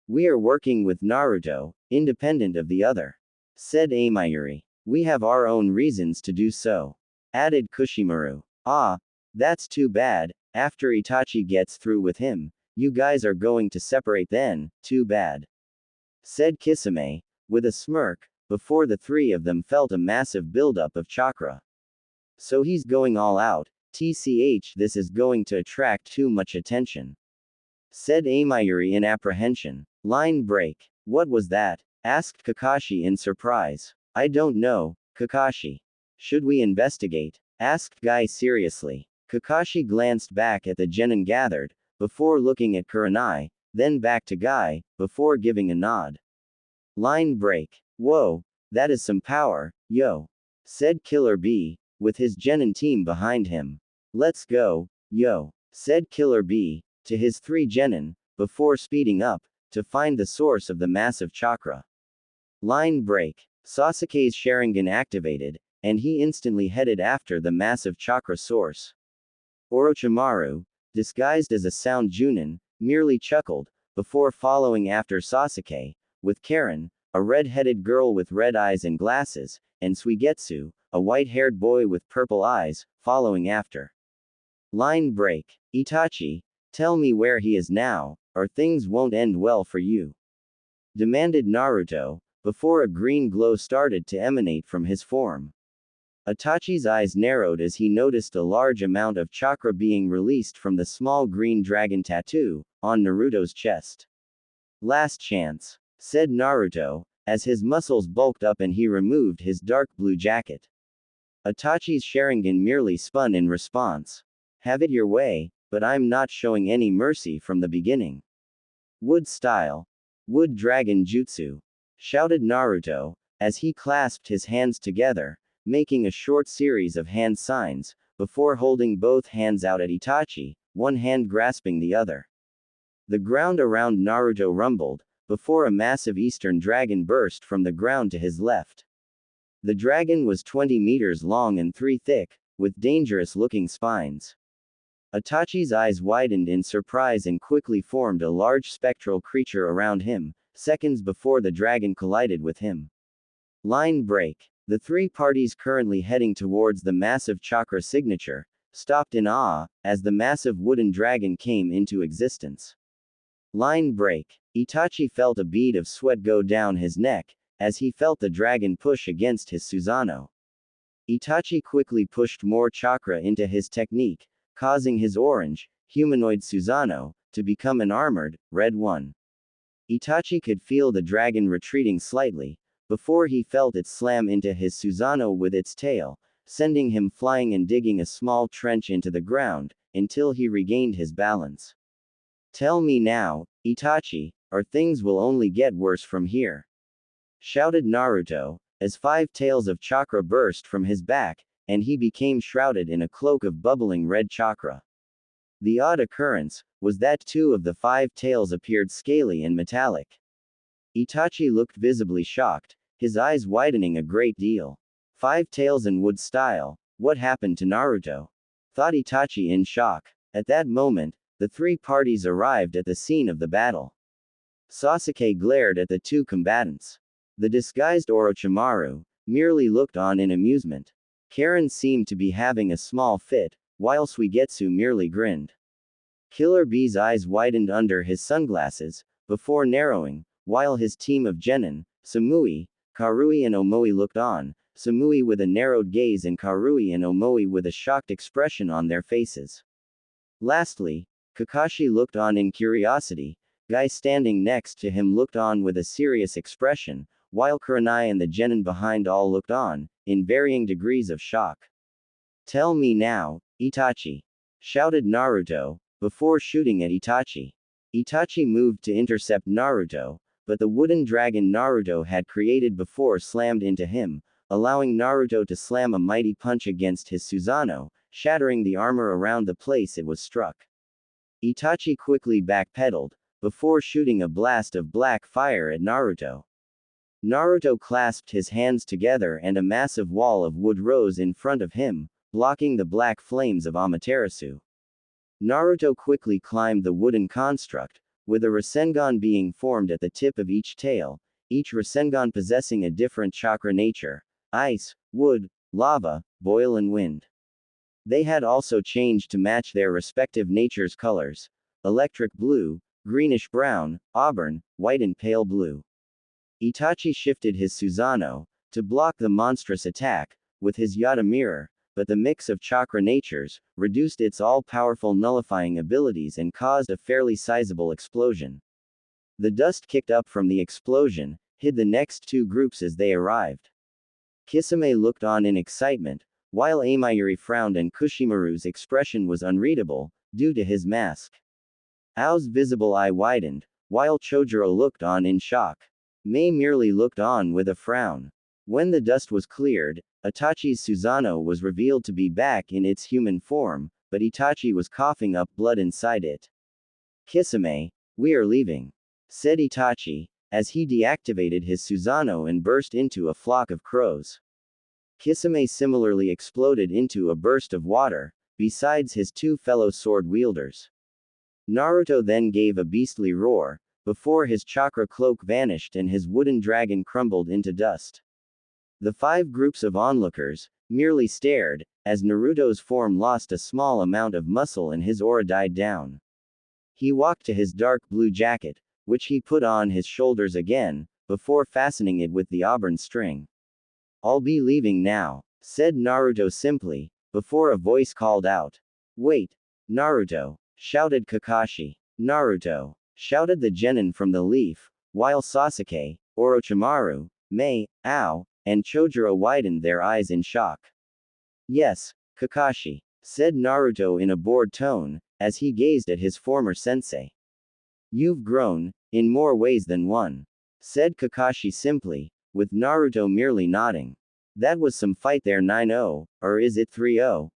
We are working with Naruto, independent of the other, said Amayuri. We have our own reasons to do so, added Kushimaru. Ah, that's too bad. After Itachi gets through with him, you guys are going to separate then, too bad. said Kisame, with a smirk, before the three of them felt a massive buildup of chakra. So he's going all out, tch this is going to attract too much attention, said Amayuri in apprehension. Line break. What was that? Asked Kakashi in surprise. I don't know, Kakashi. Should we investigate? Asked Guy seriously. Kakashi glanced back at the genin gathered, before looking at Kurenai, then back to Guy, before giving a nod. Line break. Whoa, that is some power, yo, said Killer Bee, with his genin team behind him. Let's go, yo, said Killer Bee, to his three genin, before speeding up, to find the source of the massive chakra. Line break. Sasuke's Sharingan activated, and he instantly headed after the massive chakra source. Orochimaru, disguised as a sound Junin, merely chuckled, before following after Sasuke, with Karen, a red-headed girl with red eyes and glasses, and Suigetsu, a white-haired boy with purple eyes, following after. Line break. Itachi, tell me where he is now, or things won't end well for you, demanded Naruto, before a green glow started to emanate from his form. Itachi's eyes narrowed as he noticed a large amount of chakra being released from the small green dragon tattoo on Naruto's chest. Last chance, said Naruto, as his muscles bulked up and he removed his dark blue jacket. Itachi's Sharingan merely spun in response. Have it your way, but I'm not showing any mercy from the beginning. Wood style. Wood dragon jutsu, shouted Naruto, as he clasped his hands together, making a short series of hand signs, before holding both hands out at Itachi, one hand grasping the other. The ground around Naruto rumbled, before a massive eastern dragon burst from the ground to his left. The dragon was 20 meters long and 3 thick, with dangerous-looking spines. Itachi's eyes widened in surprise and quickly formed a large spectral creature around him, seconds before the dragon collided with him. Line break. The three parties currently heading towards the massive chakra signature stopped in awe as the massive wooden dragon came into existence. Line break. Itachi felt a bead of sweat go down his neck as he felt the dragon push against his Susanoo. Itachi quickly pushed more chakra into his technique, causing his orange, humanoid Susanoo to become an armored, red one. Itachi could feel the dragon retreating slightly, before he felt it slam into his Susanoo with its tail, sending him flying and digging a small trench into the ground, until he regained his balance. Tell me now, Itachi, or things will only get worse from here, shouted Naruto, as 5 tails of chakra burst from his back, and he became shrouded in a cloak of bubbling red chakra. The odd occurrence was that 2 of the 5 tails appeared scaly and metallic. Itachi looked visibly shocked, his eyes widening a great deal. 5 tails in wood style, what happened to Naruto? Thought Itachi in shock. At that moment, the 3 parties arrived at the scene of the battle. Sasuke glared at the 2 combatants. The disguised Orochimaru merely looked on in amusement. Karen seemed to be having a small fit, while Suigetsu merely grinned. Killer Bee's eyes widened under his sunglasses, before narrowing, while his team of genin, Samui, Karui and Omoi looked on, Samui with a narrowed gaze and Karui and Omoi with a shocked expression on their faces. Lastly, Kakashi looked on in curiosity, Guy standing next to him looked on with a serious expression, while Kurenai and the genin behind all looked on, in varying degrees of shock. Tell me now, Itachi, shouted Naruto, before shooting at Itachi. Itachi moved to intercept Naruto, but the wooden dragon Naruto had created before slammed into him, allowing Naruto to slam a mighty punch against his Susanoo, shattering the armor around the place it was struck. Itachi quickly backpedaled, before shooting a blast of black fire at Naruto. Naruto clasped his hands together and a massive wall of wood rose in front of him, blocking the black flames of Amaterasu. Naruto quickly climbed the wooden construct, with a Rasengan being formed at the tip of each tail, each Rasengan possessing a different chakra nature: ice, wood, lava, boil and wind. They had also changed to match their respective nature's colors: electric blue, greenish brown, auburn, white and pale blue. Itachi shifted his Susanoo to block the monstrous attack with his Yata mirror, but the mix of chakra natures reduced its all-powerful nullifying abilities and caused a fairly sizable explosion. The dust kicked up from the explosion hid the next two groups as they arrived. Kisame looked on in excitement, while Amayuri frowned and Kushimaru's expression was unreadable due to his mask. Ao's visible eye widened, while Chojuro looked on in shock. Mei merely looked on with a frown. When the dust was cleared, Itachi's Susanoo was revealed to be back in its human form, but Itachi was coughing up blood inside it. Kisame, we are leaving, said Itachi, as he deactivated his Susanoo and burst into a flock of crows. Kisame similarly exploded into a burst of water, besides his two fellow sword wielders. Naruto then gave a beastly roar, before his chakra cloak vanished and his wooden dragon crumbled into dust. The 5 groups of onlookers merely stared, as Naruto's form lost a small amount of muscle and his aura died down. He walked to his dark blue jacket, which he put on his shoulders again, before fastening it with the auburn string. I'll be leaving now, said Naruto simply, before a voice called out. Wait! Naruto! Shouted Kakashi. Naruto! Shouted the genin from the leaf, while Sasuke, Orochimaru, Mei, Ao, and Chojuro widened their eyes in shock. Yes, Kakashi, said Naruto in a bored tone, as he gazed at his former sensei. You've grown, in more ways than one, said Kakashi simply, with Naruto merely nodding. That was some fight there 9-0, or is it 3-0?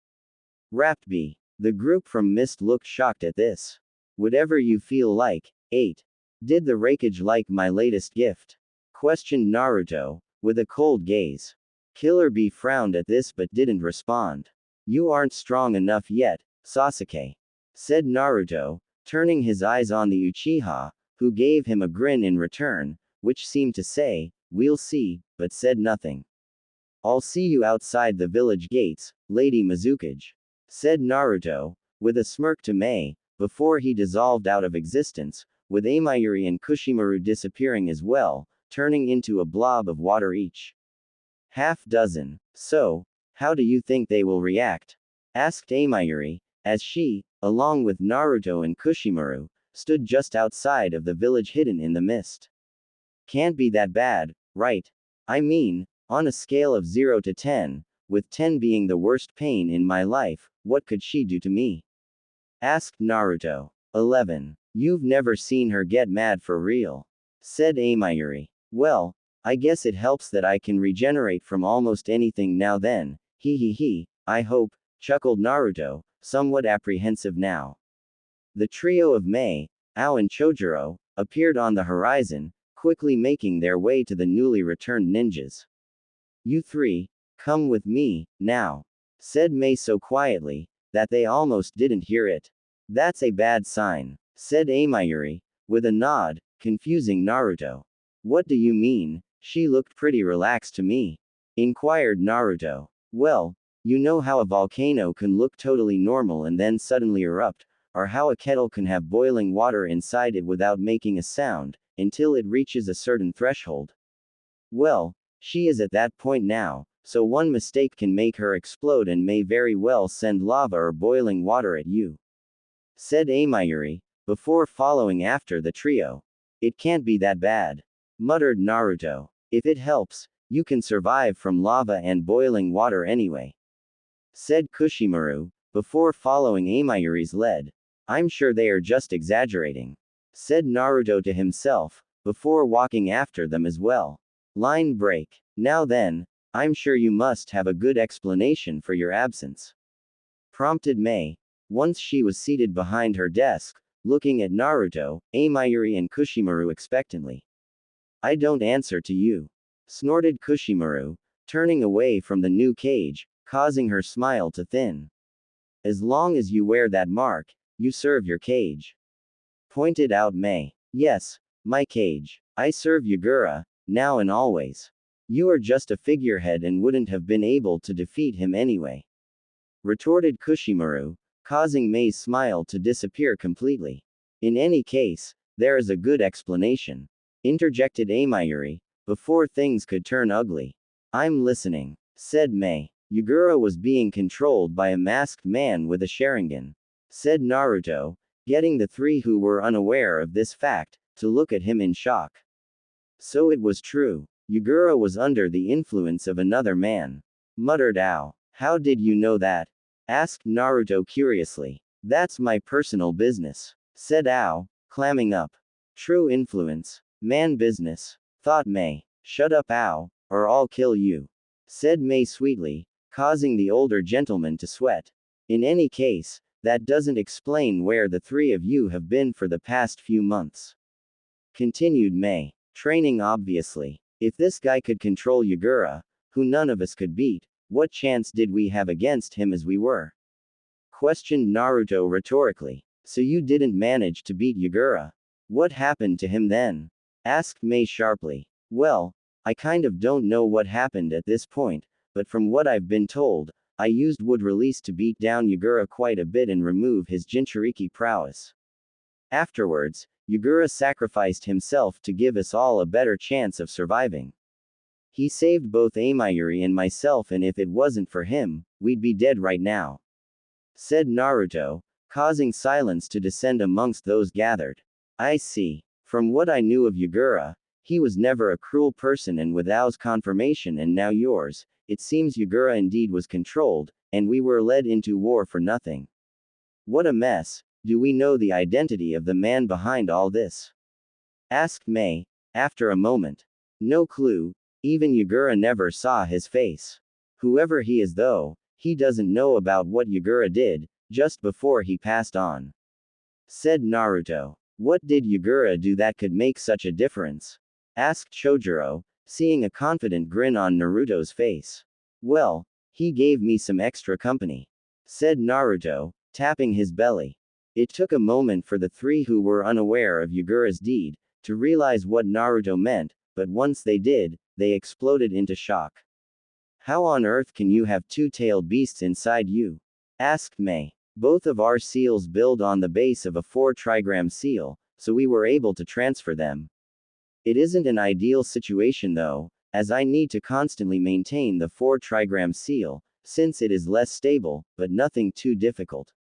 Rapt B. The group from Mist looked shocked at this. Whatever you feel like, 8. Did the Raikage like my latest gift? Questioned Naruto, with a cold gaze. Killer B frowned at this but didn't respond. You aren't strong enough yet, Sasuke, said Naruto, turning his eyes on the Uchiha, who gave him a grin in return, which seemed to say, we'll see, but said nothing. I'll see you outside the village gates, Lady Mizukage, said Naruto, with a smirk to Mei, before he dissolved out of existence, with Amayuri and Kushimaru disappearing as well, turning into a blob of water each. Half dozen. So, how do you think they will react? Asked Amayuri, as she, along with Naruto and Kushimaru, stood just outside of the village hidden in the mist. Can't be that bad, right? I mean, on a scale of 0 to 10, with 10 being the worst pain in my life, what could she do to me? Asked Naruto. 11. You've never seen her get mad for real, said Amayuri. Well, I guess it helps that I can regenerate from almost anything now then, I hope, chuckled Naruto, somewhat apprehensive now. The trio of Mei, Ao and Chojuro, appeared on the horizon, quickly making their way to the newly returned ninjas. You 3, come with me, now, said Mei so quietly, that they almost didn't hear it. That's a bad sign, said Amayuri, with a nod, confusing Naruto. What do you mean? She looked pretty relaxed to me, inquired Naruto. Well, you know how a volcano can look totally normal and then suddenly erupt, or how a kettle can have boiling water inside it without making a sound, until it reaches a certain threshold. Well, she is at that point now, so one mistake can make her explode and may very well send lava or boiling water at you, said Amayuri, before following after the trio. It can't be that bad, muttered Naruto. If it helps, you can survive from lava and boiling water anyway, said Kushimaru, before following Amayuri's lead. I'm sure they are just exaggerating, said Naruto to himself, before walking after them as well. Line break. Now then, I'm sure you must have a good explanation for your absence, prompted Mei, once she was seated behind her desk, looking at Naruto, Amayuri and Kushimaru expectantly. I don't answer to you, snorted Kushimaru, turning away from the new cage, causing her smile to thin. As long as you wear that mark, you serve your cage, pointed out Mei. Yes, my cage. I serve Yagura, now and always. You are just a figurehead and wouldn't have been able to defeat him anyway, retorted Kushimaru, causing Mei's smile to disappear completely. In any case, there is a good explanation, interjected Amayuri, before things could turn ugly. I'm listening, said Mei. Yagura was being controlled by a masked man with a Sharingan, said Naruto, getting the three who were unaware of this fact to look at him in shock. So it was true. Yagura was under the influence of another man, muttered Ao. How did you know that? Asked Naruto curiously. That's my personal business, said Ao, clamming up. True influence. Man business, thought Mei. Shut up, Ao, or I'll kill you, said Mei sweetly, causing the older gentleman to sweat. In any case, that doesn't explain where the three of you have been for the past few months, continued Mei. Training obviously. If this guy could control Yagura, who none of us could beat, what chance did we have against him as we were? Questioned Naruto rhetorically. So you didn't manage to beat Yagura? What happened to him then? Asked Mei sharply. Well, I kind of don't know what happened at this point, but from what I've been told, I used wood release to beat down Yagura quite a bit and remove his Jinchuriki prowess. Afterwards, Yagura sacrificed himself to give us all a better chance of surviving. He saved both Amayuri and myself, and if it wasn't for him, we'd be dead right now, said Naruto, causing silence to descend amongst those gathered. I see. From what I knew of Yagura, he was never a cruel person, and with Ao's confirmation and now yours, it seems Yagura indeed was controlled, and we were led into war for nothing. What a mess. Do we know the identity of the man behind all this? Asked Mei, after a moment. No clue, even Yagura never saw his face. Whoever he is though, he doesn't know about what Yagura did, just before he passed on, said Naruto. What did Yagura do that could make such a difference? Asked Chojuro, seeing a confident grin on Naruto's face. Well, he gave me some extra company, said Naruto, tapping his belly. It took a moment for the three who were unaware of Yagura's deed to realize what Naruto meant, but once they did, they exploded into shock. How on earth can you have two-tailed beasts inside you? Asked Mei. Both of our seals build on the base of a 4-trigram seal, so we were able to transfer them. It isn't an ideal situation though, as I need to constantly maintain the 4-trigram seal, since it is less stable, but nothing too difficult.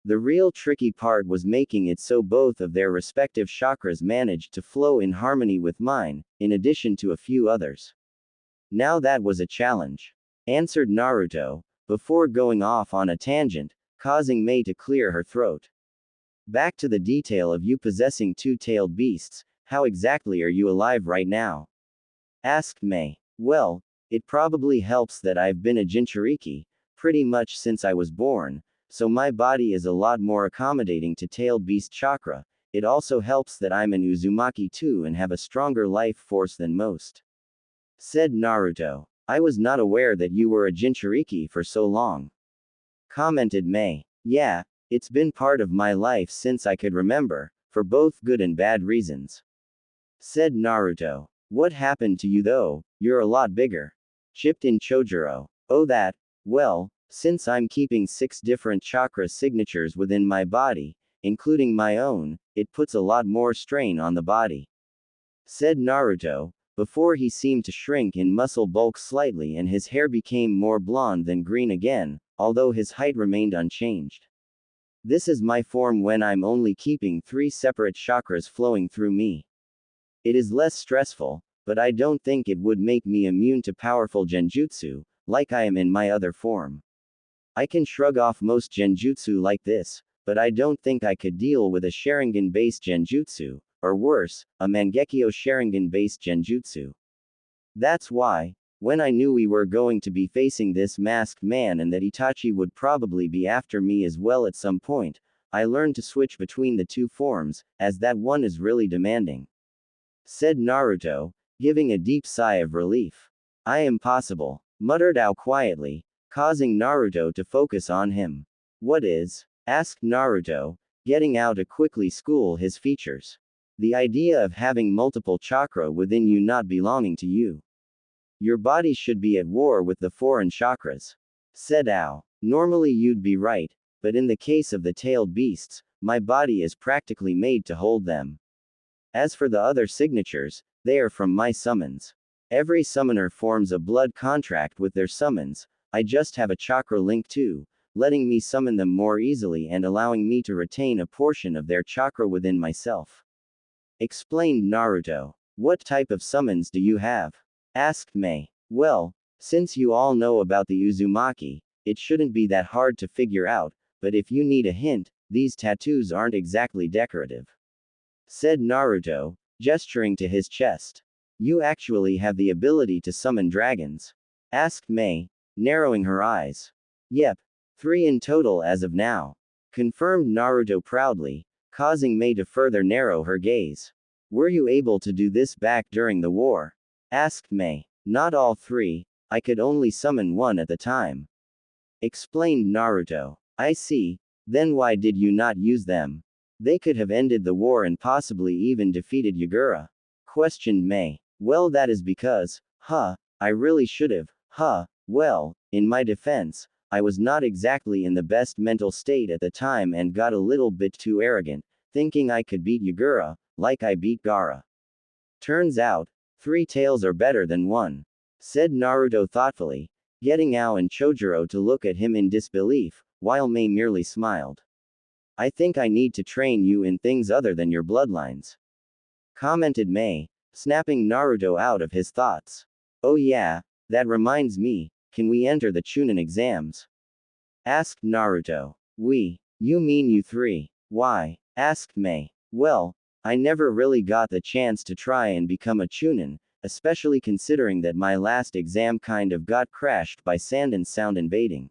The real tricky part was making it so both of their respective chakras managed to flow in harmony with mine, in addition to a few others. Now that was a challenge, answered Naruto, before going off on a tangent, causing Mei to clear her throat. Back to the detail of you possessing two-tailed beasts, how exactly are you alive right now? Asked Mei. Well, it probably helps that I've been a Jinchuriki, pretty much since I was born, so my body is a lot more accommodating to tailed beast chakra. It also helps that I'm an Uzumaki too and have a stronger life force than most, said Naruto. I was not aware that you were a Jinchuriki for so long, commented Mei. Yeah, it's been part of my life since I could remember, for both good and bad reasons, said Naruto. What happened to you though? You're a lot bigger, chipped in Chojuro. Oh that, well, since I'm keeping 6 different chakra signatures within my body, including my own, it puts a lot more strain on the body, said Naruto, before he seemed to shrink in muscle bulk slightly and his hair became more blonde than green again, although his height remained unchanged. This is my form when I'm only keeping 3 separate chakras flowing through me. It is less stressful, but I don't think it would make me immune to powerful genjutsu, like I am in my other form. I can shrug off most genjutsu like this, but I don't think I could deal with a Sharingan-based genjutsu, or worse, a Mangekyo Sharingan-based genjutsu. That's why, when I knew we were going to be facing this masked man and that Itachi would probably be after me as well at some point, I learned to switch between the 2 forms, as that one is really demanding, said Naruto, giving a deep sigh of relief. I am possible, muttered Ao quietly, causing Naruto to focus on him. What is? Asked Naruto, getting out to quickly school his features. The idea of having multiple chakra within you not belonging to you. Your body should be at war with the foreign chakras, said Ao. Normally you'd be right, but in the case of the tailed beasts, my body is practically made to hold them. As for the other signatures, They are from my summons. Every summoner forms a blood contract with their summons. I just have a chakra link too, letting me summon them more easily and allowing me to retain a portion of their chakra within myself. Explained Naruto. What type of summons do you have? Asked Mei. Well, since you all know about the Uzumaki, it shouldn't be that hard to figure out, but if you need a hint, these tattoos aren't exactly decorative. Said Naruto, gesturing to his chest. You actually have the ability to summon dragons? Asked Mei, narrowing her eyes. Yep. 3 in total as of now. Confirmed Naruto proudly, causing Mei to further narrow her gaze. Were you able to do this back during the war? Asked Mei. Not all 3, I could only summon 1 at a time. Explained Naruto. I see, then why did you not use them? They could have ended the war and possibly even defeated Yagura. Questioned Mei. Well, that is because, I really should've, well, in my defense, I was not exactly in the best mental state at the time and got a little bit too arrogant, thinking I could beat Yagura, like I beat Gaara. Turns out, 3 tails are better than 1. Said Naruto thoughtfully, getting Ao and Chojuro to look at him in disbelief, while Mei merely smiled. I think I need to train you in things other than your bloodlines. Commented Mei, snapping Naruto out of his thoughts. Oh yeah, that reminds me, can we enter the Chunin exams? Asked Naruto. You mean you 3? Why? Asked Mei. Well, I never really got the chance to try and become a Chunin, especially considering that my last exam kind of got crashed by sand and sound invading.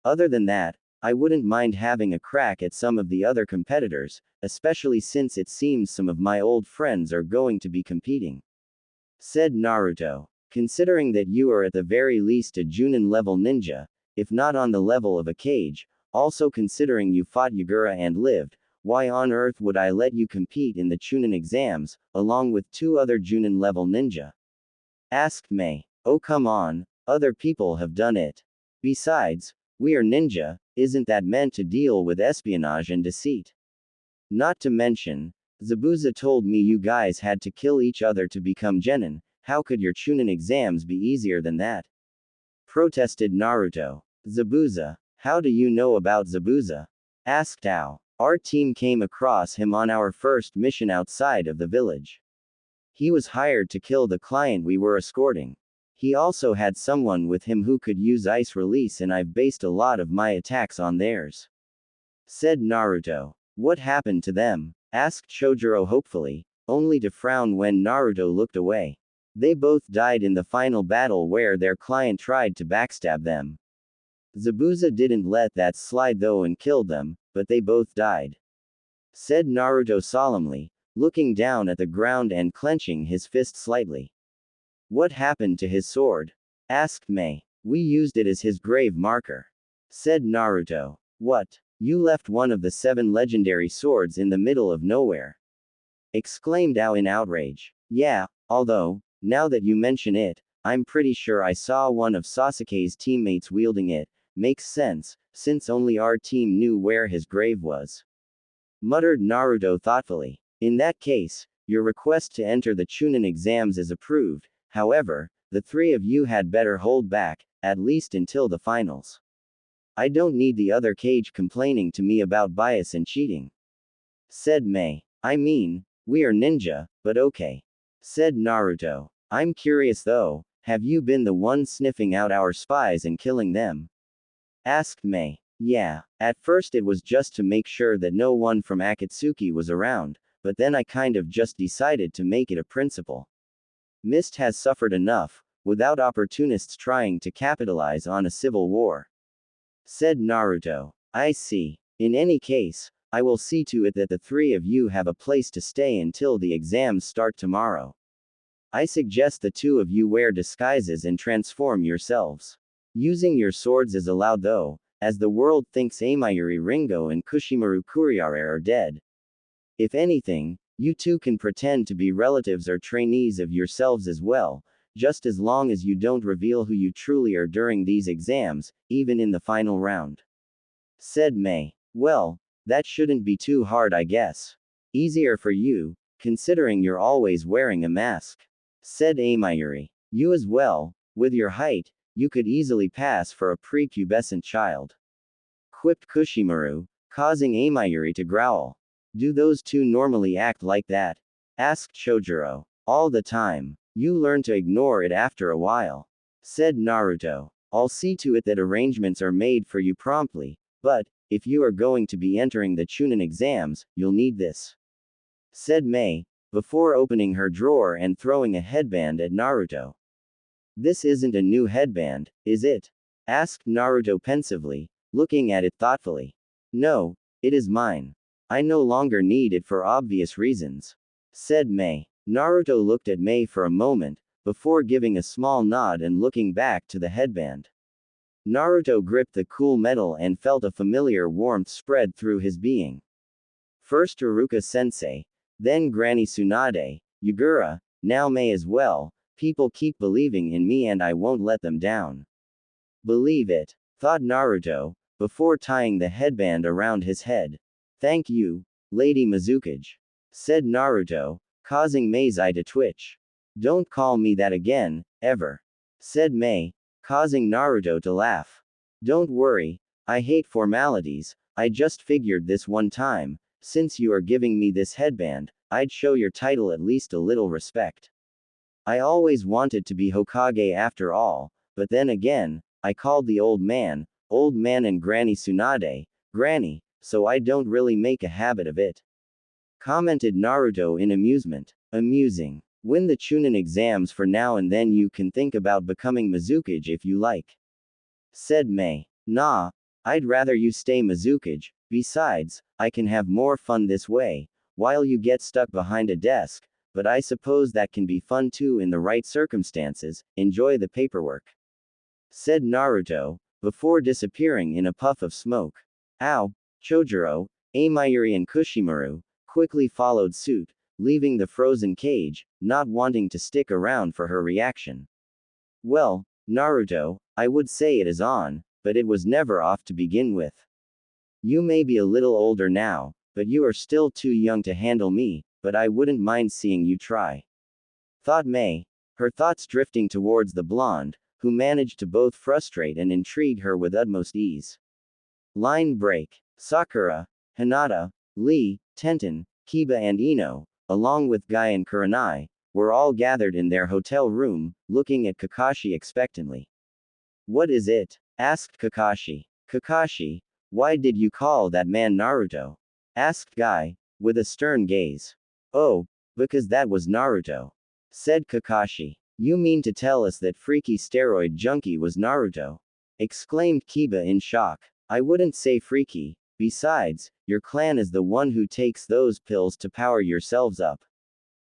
Other than that, I wouldn't mind having a crack at some of the other competitors, especially since it seems some of my old friends are going to be competing. Said Naruto. Considering that you are at the very least a Junin level ninja, if not on the level of a Kage, also considering you fought Yagura and lived, why on earth would I let you compete in the Chunin exams, along with 2 other Junin level ninja? Asked Mei. Oh come on, other people have done it. Besides, we are ninja, isn't that meant to deal with espionage and deceit? Not to mention, Zabuza told me you guys had to kill each other to become genin. How could your Chunin exams be easier than that? Protested Naruto. Zabuza. How do you know about Zabuza? Asked Ao. Our team came across him on our first mission outside of the village. He was hired to kill the client we were escorting. He also had someone with him who could use ice release, and I've based a lot of my attacks on theirs. Said Naruto. What happened to them? Asked Chojuro hopefully, only to frown when Naruto looked away. They both died in the final battle where their client tried to backstab them. Zabuza didn't let that slide though and killed them, but they both died. Said Naruto solemnly, looking down at the ground and clenching his fist slightly. What happened to his sword? Asked Mei. We used it as his grave marker. Said Naruto. What? You left one of the 7 legendary swords in the middle of nowhere? Exclaimed Ao in outrage. Yeah, although, now that you mention it, I'm pretty sure I saw one of Sasuke's teammates wielding it. Makes sense, since only our team knew where his grave was. Muttered Naruto thoughtfully. In that case, your request to enter the Chunin exams is approved. However, the 3 of you had better hold back, at least until the finals. I don't need the other Kage complaining to me about bias and cheating. Said Mei. I mean, we are ninja, but okay. Said Naruto. I'm curious though, have you been the one sniffing out our spies and killing them? Asked Mei. Yeah, at first it was just to make sure that no one from Akatsuki was around, but then I kind of just decided to make it a principle. Mist has suffered enough, without opportunists trying to capitalize on a civil war. Said Naruto. I see. In any case, I will see to it that the 3 of you have a place to stay until the exams start tomorrow. I suggest the 2 of you wear disguises and transform yourselves. Using your swords is allowed though, as the world thinks Amayuri Ringo and Kushimaru Kuriare are dead. If anything, you 2 can pretend to be relatives or trainees of yourselves as well, just as long as you don't reveal who you truly are during these exams, even in the final round. Said Mei. Well, that shouldn't be too hard I guess. Easier for you, considering you're always wearing a mask. Said Amayuri. You as well, with your height, you could easily pass for a prepubescent child. Quipped Kushimaru, causing Amayuri to growl. Do those two normally act like that? Asked Chojuro. All the time. You learn to ignore it after a while. Said Naruto. I'll see to it that arrangements are made for you promptly, but, if you are going to be entering the Chunin exams, you'll need this. Said Mei, before opening her drawer and throwing a headband at Naruto. This isn't a new headband, is it? Asked Naruto pensively, looking at it thoughtfully. No, it is mine. I no longer need it for obvious reasons. Said Mei. Naruto looked at Mei for a moment, before giving a small nod and looking back to the headband. Naruto gripped the cool metal and felt a familiar warmth spread through his being. First Iruka-sensei, then Granny Tsunade, Yagura, now Mei as well. People keep believing in me and I won't let them down. Believe it, thought Naruto, before tying the headband around his head. Thank you, Lady Mizukage. Said Naruto, causing Mei's eye to twitch. Don't call me that again, ever. Said Mei, causing Naruto to laugh. Don't worry, I hate formalities, I just figured this one time, since you are giving me this headband, I'd show your title at least a little respect. I always wanted to be Hokage after all, but then again, I called the old man and Granny Tsunade, Granny, so I don't really make a habit of it. Commented Naruto in amusement. Amusing. Win the Chunin exams for now and then you can think about becoming Mizukage if you like. Said Mei. Nah, I'd rather you stay Mizukage, besides, I can have more fun this way, while you get stuck behind a desk, but I suppose that can be fun too in the right circumstances, enjoy the paperwork. Said Naruto, before disappearing in a puff of smoke. Ow! Chojuro, Amayuri and Kushimaru, quickly followed suit, leaving the frozen cage, not wanting to stick around for her reaction. Well, Naruto, I would say it is on, but it was never off to begin with. You may be a little older now, but you are still too young to handle me, but I wouldn't mind seeing you try. Thought Mei, her thoughts drifting towards the blonde, who managed to both frustrate and intrigue her with utmost ease. Line break. Sakura, Hinata, Lee, Tenten, Kiba and Ino, along with Guy and Kurenai, were all gathered in their hotel room, looking at Kakashi expectantly. What is it? Asked Kakashi. Kakashi, why did you call that man Naruto? Asked Guy, with a stern gaze. Oh, because that was Naruto. Said Kakashi. You mean to tell us that freaky steroid junkie was Naruto? Exclaimed Kiba in shock. I wouldn't say freaky. Besides, your clan is the one who takes those pills to power yourselves up.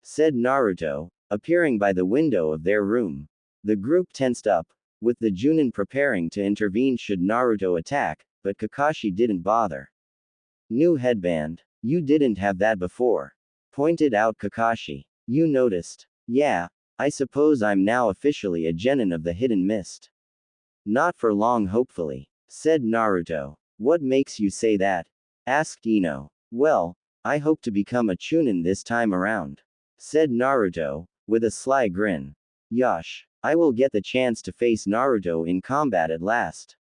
Said Naruto, appearing by the window of their room. The group tensed up, with the Junin preparing to intervene should Naruto attack, but Kakashi didn't bother. New headband. You didn't have that before. Pointed out Kakashi. You noticed. Yeah, I suppose I'm now officially a genin of the hidden mist. Not for long hopefully. Said Naruto. What makes you say that? Asked Ino. Well, I hope to become a Chunin this time around. Said Naruto, with a sly grin. Yosh, I will get the chance to face Naruto in combat at last.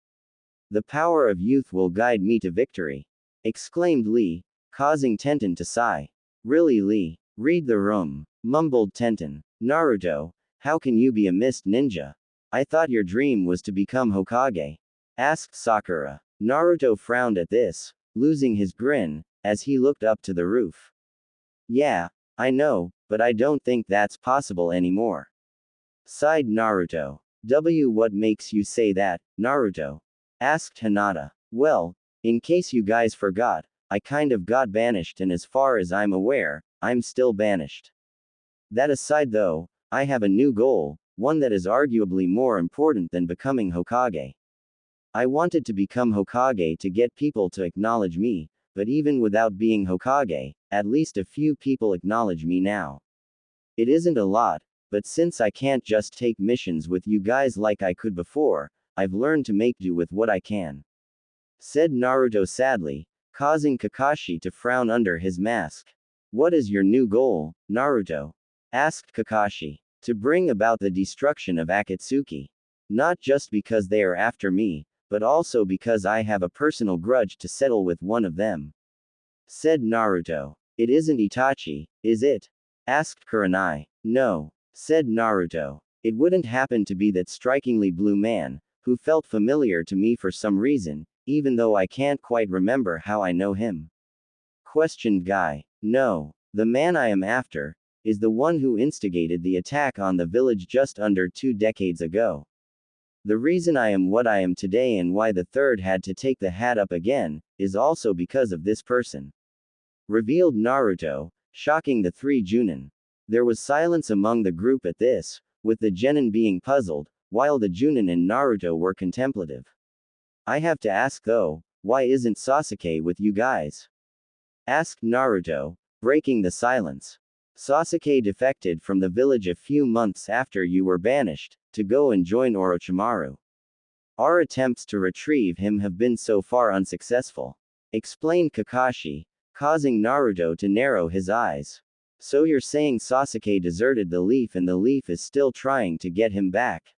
The power of youth will guide me to victory. Exclaimed Lee, causing Tenten to sigh. Really Lee? Read the room, mumbled Tenten. Naruto, how can you be a mist ninja? I thought your dream was to become Hokage. Asked Sakura. Naruto frowned at this, losing his grin, as he looked up to the roof. Yeah, I know, but I don't think that's possible anymore. Sighed Naruto. What makes you say that, Naruto? Asked Hinata. Well, in case you guys forgot, I kind of got banished and as far as I'm aware, I'm still banished. That aside though, I have a new goal, one that is arguably more important than becoming Hokage. I wanted to become Hokage to get people to acknowledge me, but even without being Hokage, at least a few people acknowledge me now. It isn't a lot, but since I can't just take missions with you guys like I could before, I've learned to make do with what I can. Said Naruto sadly, causing Kakashi to frown under his mask. What is your new goal, Naruto? Asked Kakashi. To bring about the destruction of Akatsuki. Not just because they are after me, but also because I have a personal grudge to settle with one of them. Said Naruto. It isn't Itachi, is it? Asked Kurenai. No. Said Naruto. It wouldn't happen to be that strikingly blue man, who felt familiar to me for some reason, even though I can't quite remember how I know him. Questioned Guy. No. The man I am after, is the one who instigated the attack on the village just under 2 decades ago. The reason I am what I am today and why the third had to take the hat up again, is also because of this person. Revealed Naruto, shocking the 3 Junin. There was silence among the group at this, with the genin being puzzled, while the Junin and Naruto were contemplative. I have to ask though, why isn't Sasuke with you guys? Asked Naruto, breaking the silence. Sasuke defected from the village a few months after you were banished, to go and join Orochimaru. Our attempts to retrieve him have been so far unsuccessful. Explained Kakashi, causing Naruto to narrow his eyes. So you're saying Sasuke deserted the Leaf and the Leaf is still trying to get him back?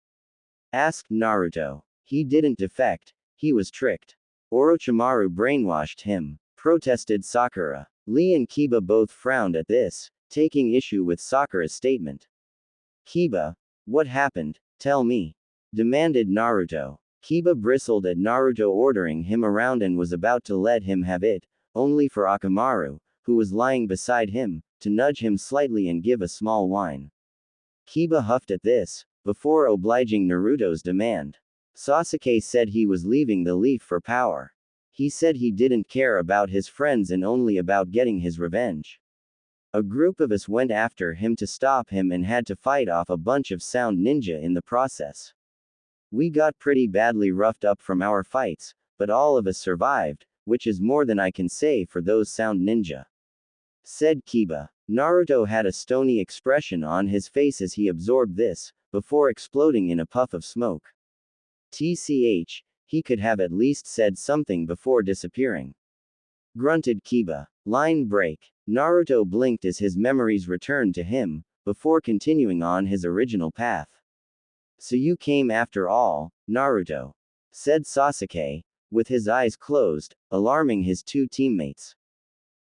Asked Naruto. He didn't defect, he was tricked. Orochimaru brainwashed him, protested Sakura. Lee and Kiba both frowned at this, taking issue with Sakura's statement. Kiba, what happened? Tell me. Demanded Naruto. Kiba bristled at Naruto ordering him around and was about to let him have it, only for Akamaru, who was lying beside him, to nudge him slightly and give a small whine. Kiba huffed at this, before obliging Naruto's demand. Sasuke said he was leaving the Leaf for power. He said he didn't care about his friends and only about getting his revenge. A group of us went after him to stop him and had to fight off a bunch of sound ninja in the process. We got pretty badly roughed up from our fights, but all of us survived, which is more than I can say for those sound ninja. Said Kiba. Naruto had a stony expression on his face as he absorbed this, before exploding in a puff of smoke. TCH, he could have at least said something before disappearing. Grunted Kiba. Line break. Naruto blinked as his memories returned to him, before continuing on his original path. So you came after all, Naruto. Said Sasuke, with his eyes closed, alarming his 2 teammates.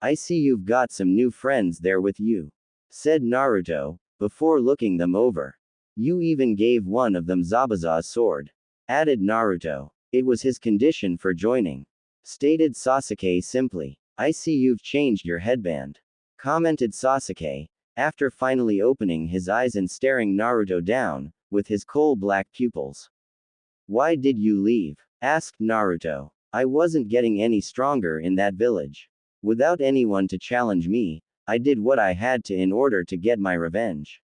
I see you've got some new friends there with you. Said Naruto, before looking them over. You even gave one of them Zabuza's sword. Added Naruto. It was his condition for joining. Stated Sasuke simply. I see you've changed your headband. Commented Sasuke, after finally opening his eyes and staring Naruto down, with his coal-black pupils. Why did you leave? Asked Naruto. I wasn't getting any stronger in that village. Without anyone to challenge me, I did what I had to in order to get my revenge.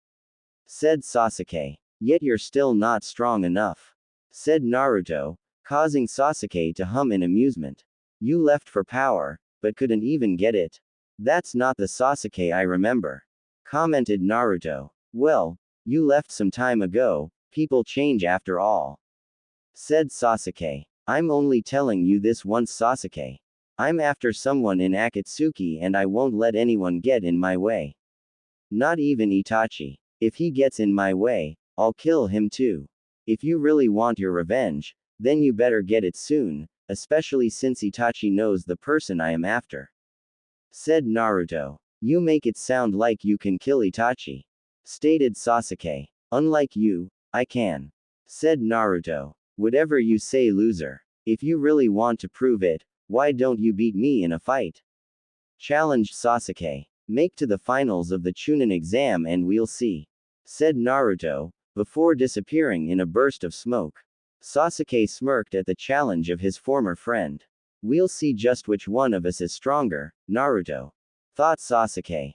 Said Sasuke. Yet you're still not strong enough. Said Naruto, causing Sasuke to hum in amusement. You left for power, but couldn't even get it. That's not the Sasuke I remember. Commented Naruto. Well, you left some time ago, people change after all. Said Sasuke. I'm only telling you this once, Sasuke. I'm after someone in Akatsuki and I won't let anyone get in my way. Not even Itachi. If he gets in my way, I'll kill him too. If you really want your revenge, then you better get it soon, especially since Itachi knows the person I am after. Said Naruto. You make it sound like you can kill Itachi. Stated Sasuke. Unlike you, I can. Said Naruto. Whatever you say, loser. If you really want to prove it, why don't you beat me in a fight? Challenged Sasuke. Make to the finals of the Chunin exam and we'll see. Said Naruto, before disappearing in a burst of smoke. Sasuke smirked at the challenge of his former friend. We'll see just which one of us is stronger, Naruto. Thought Sasuke.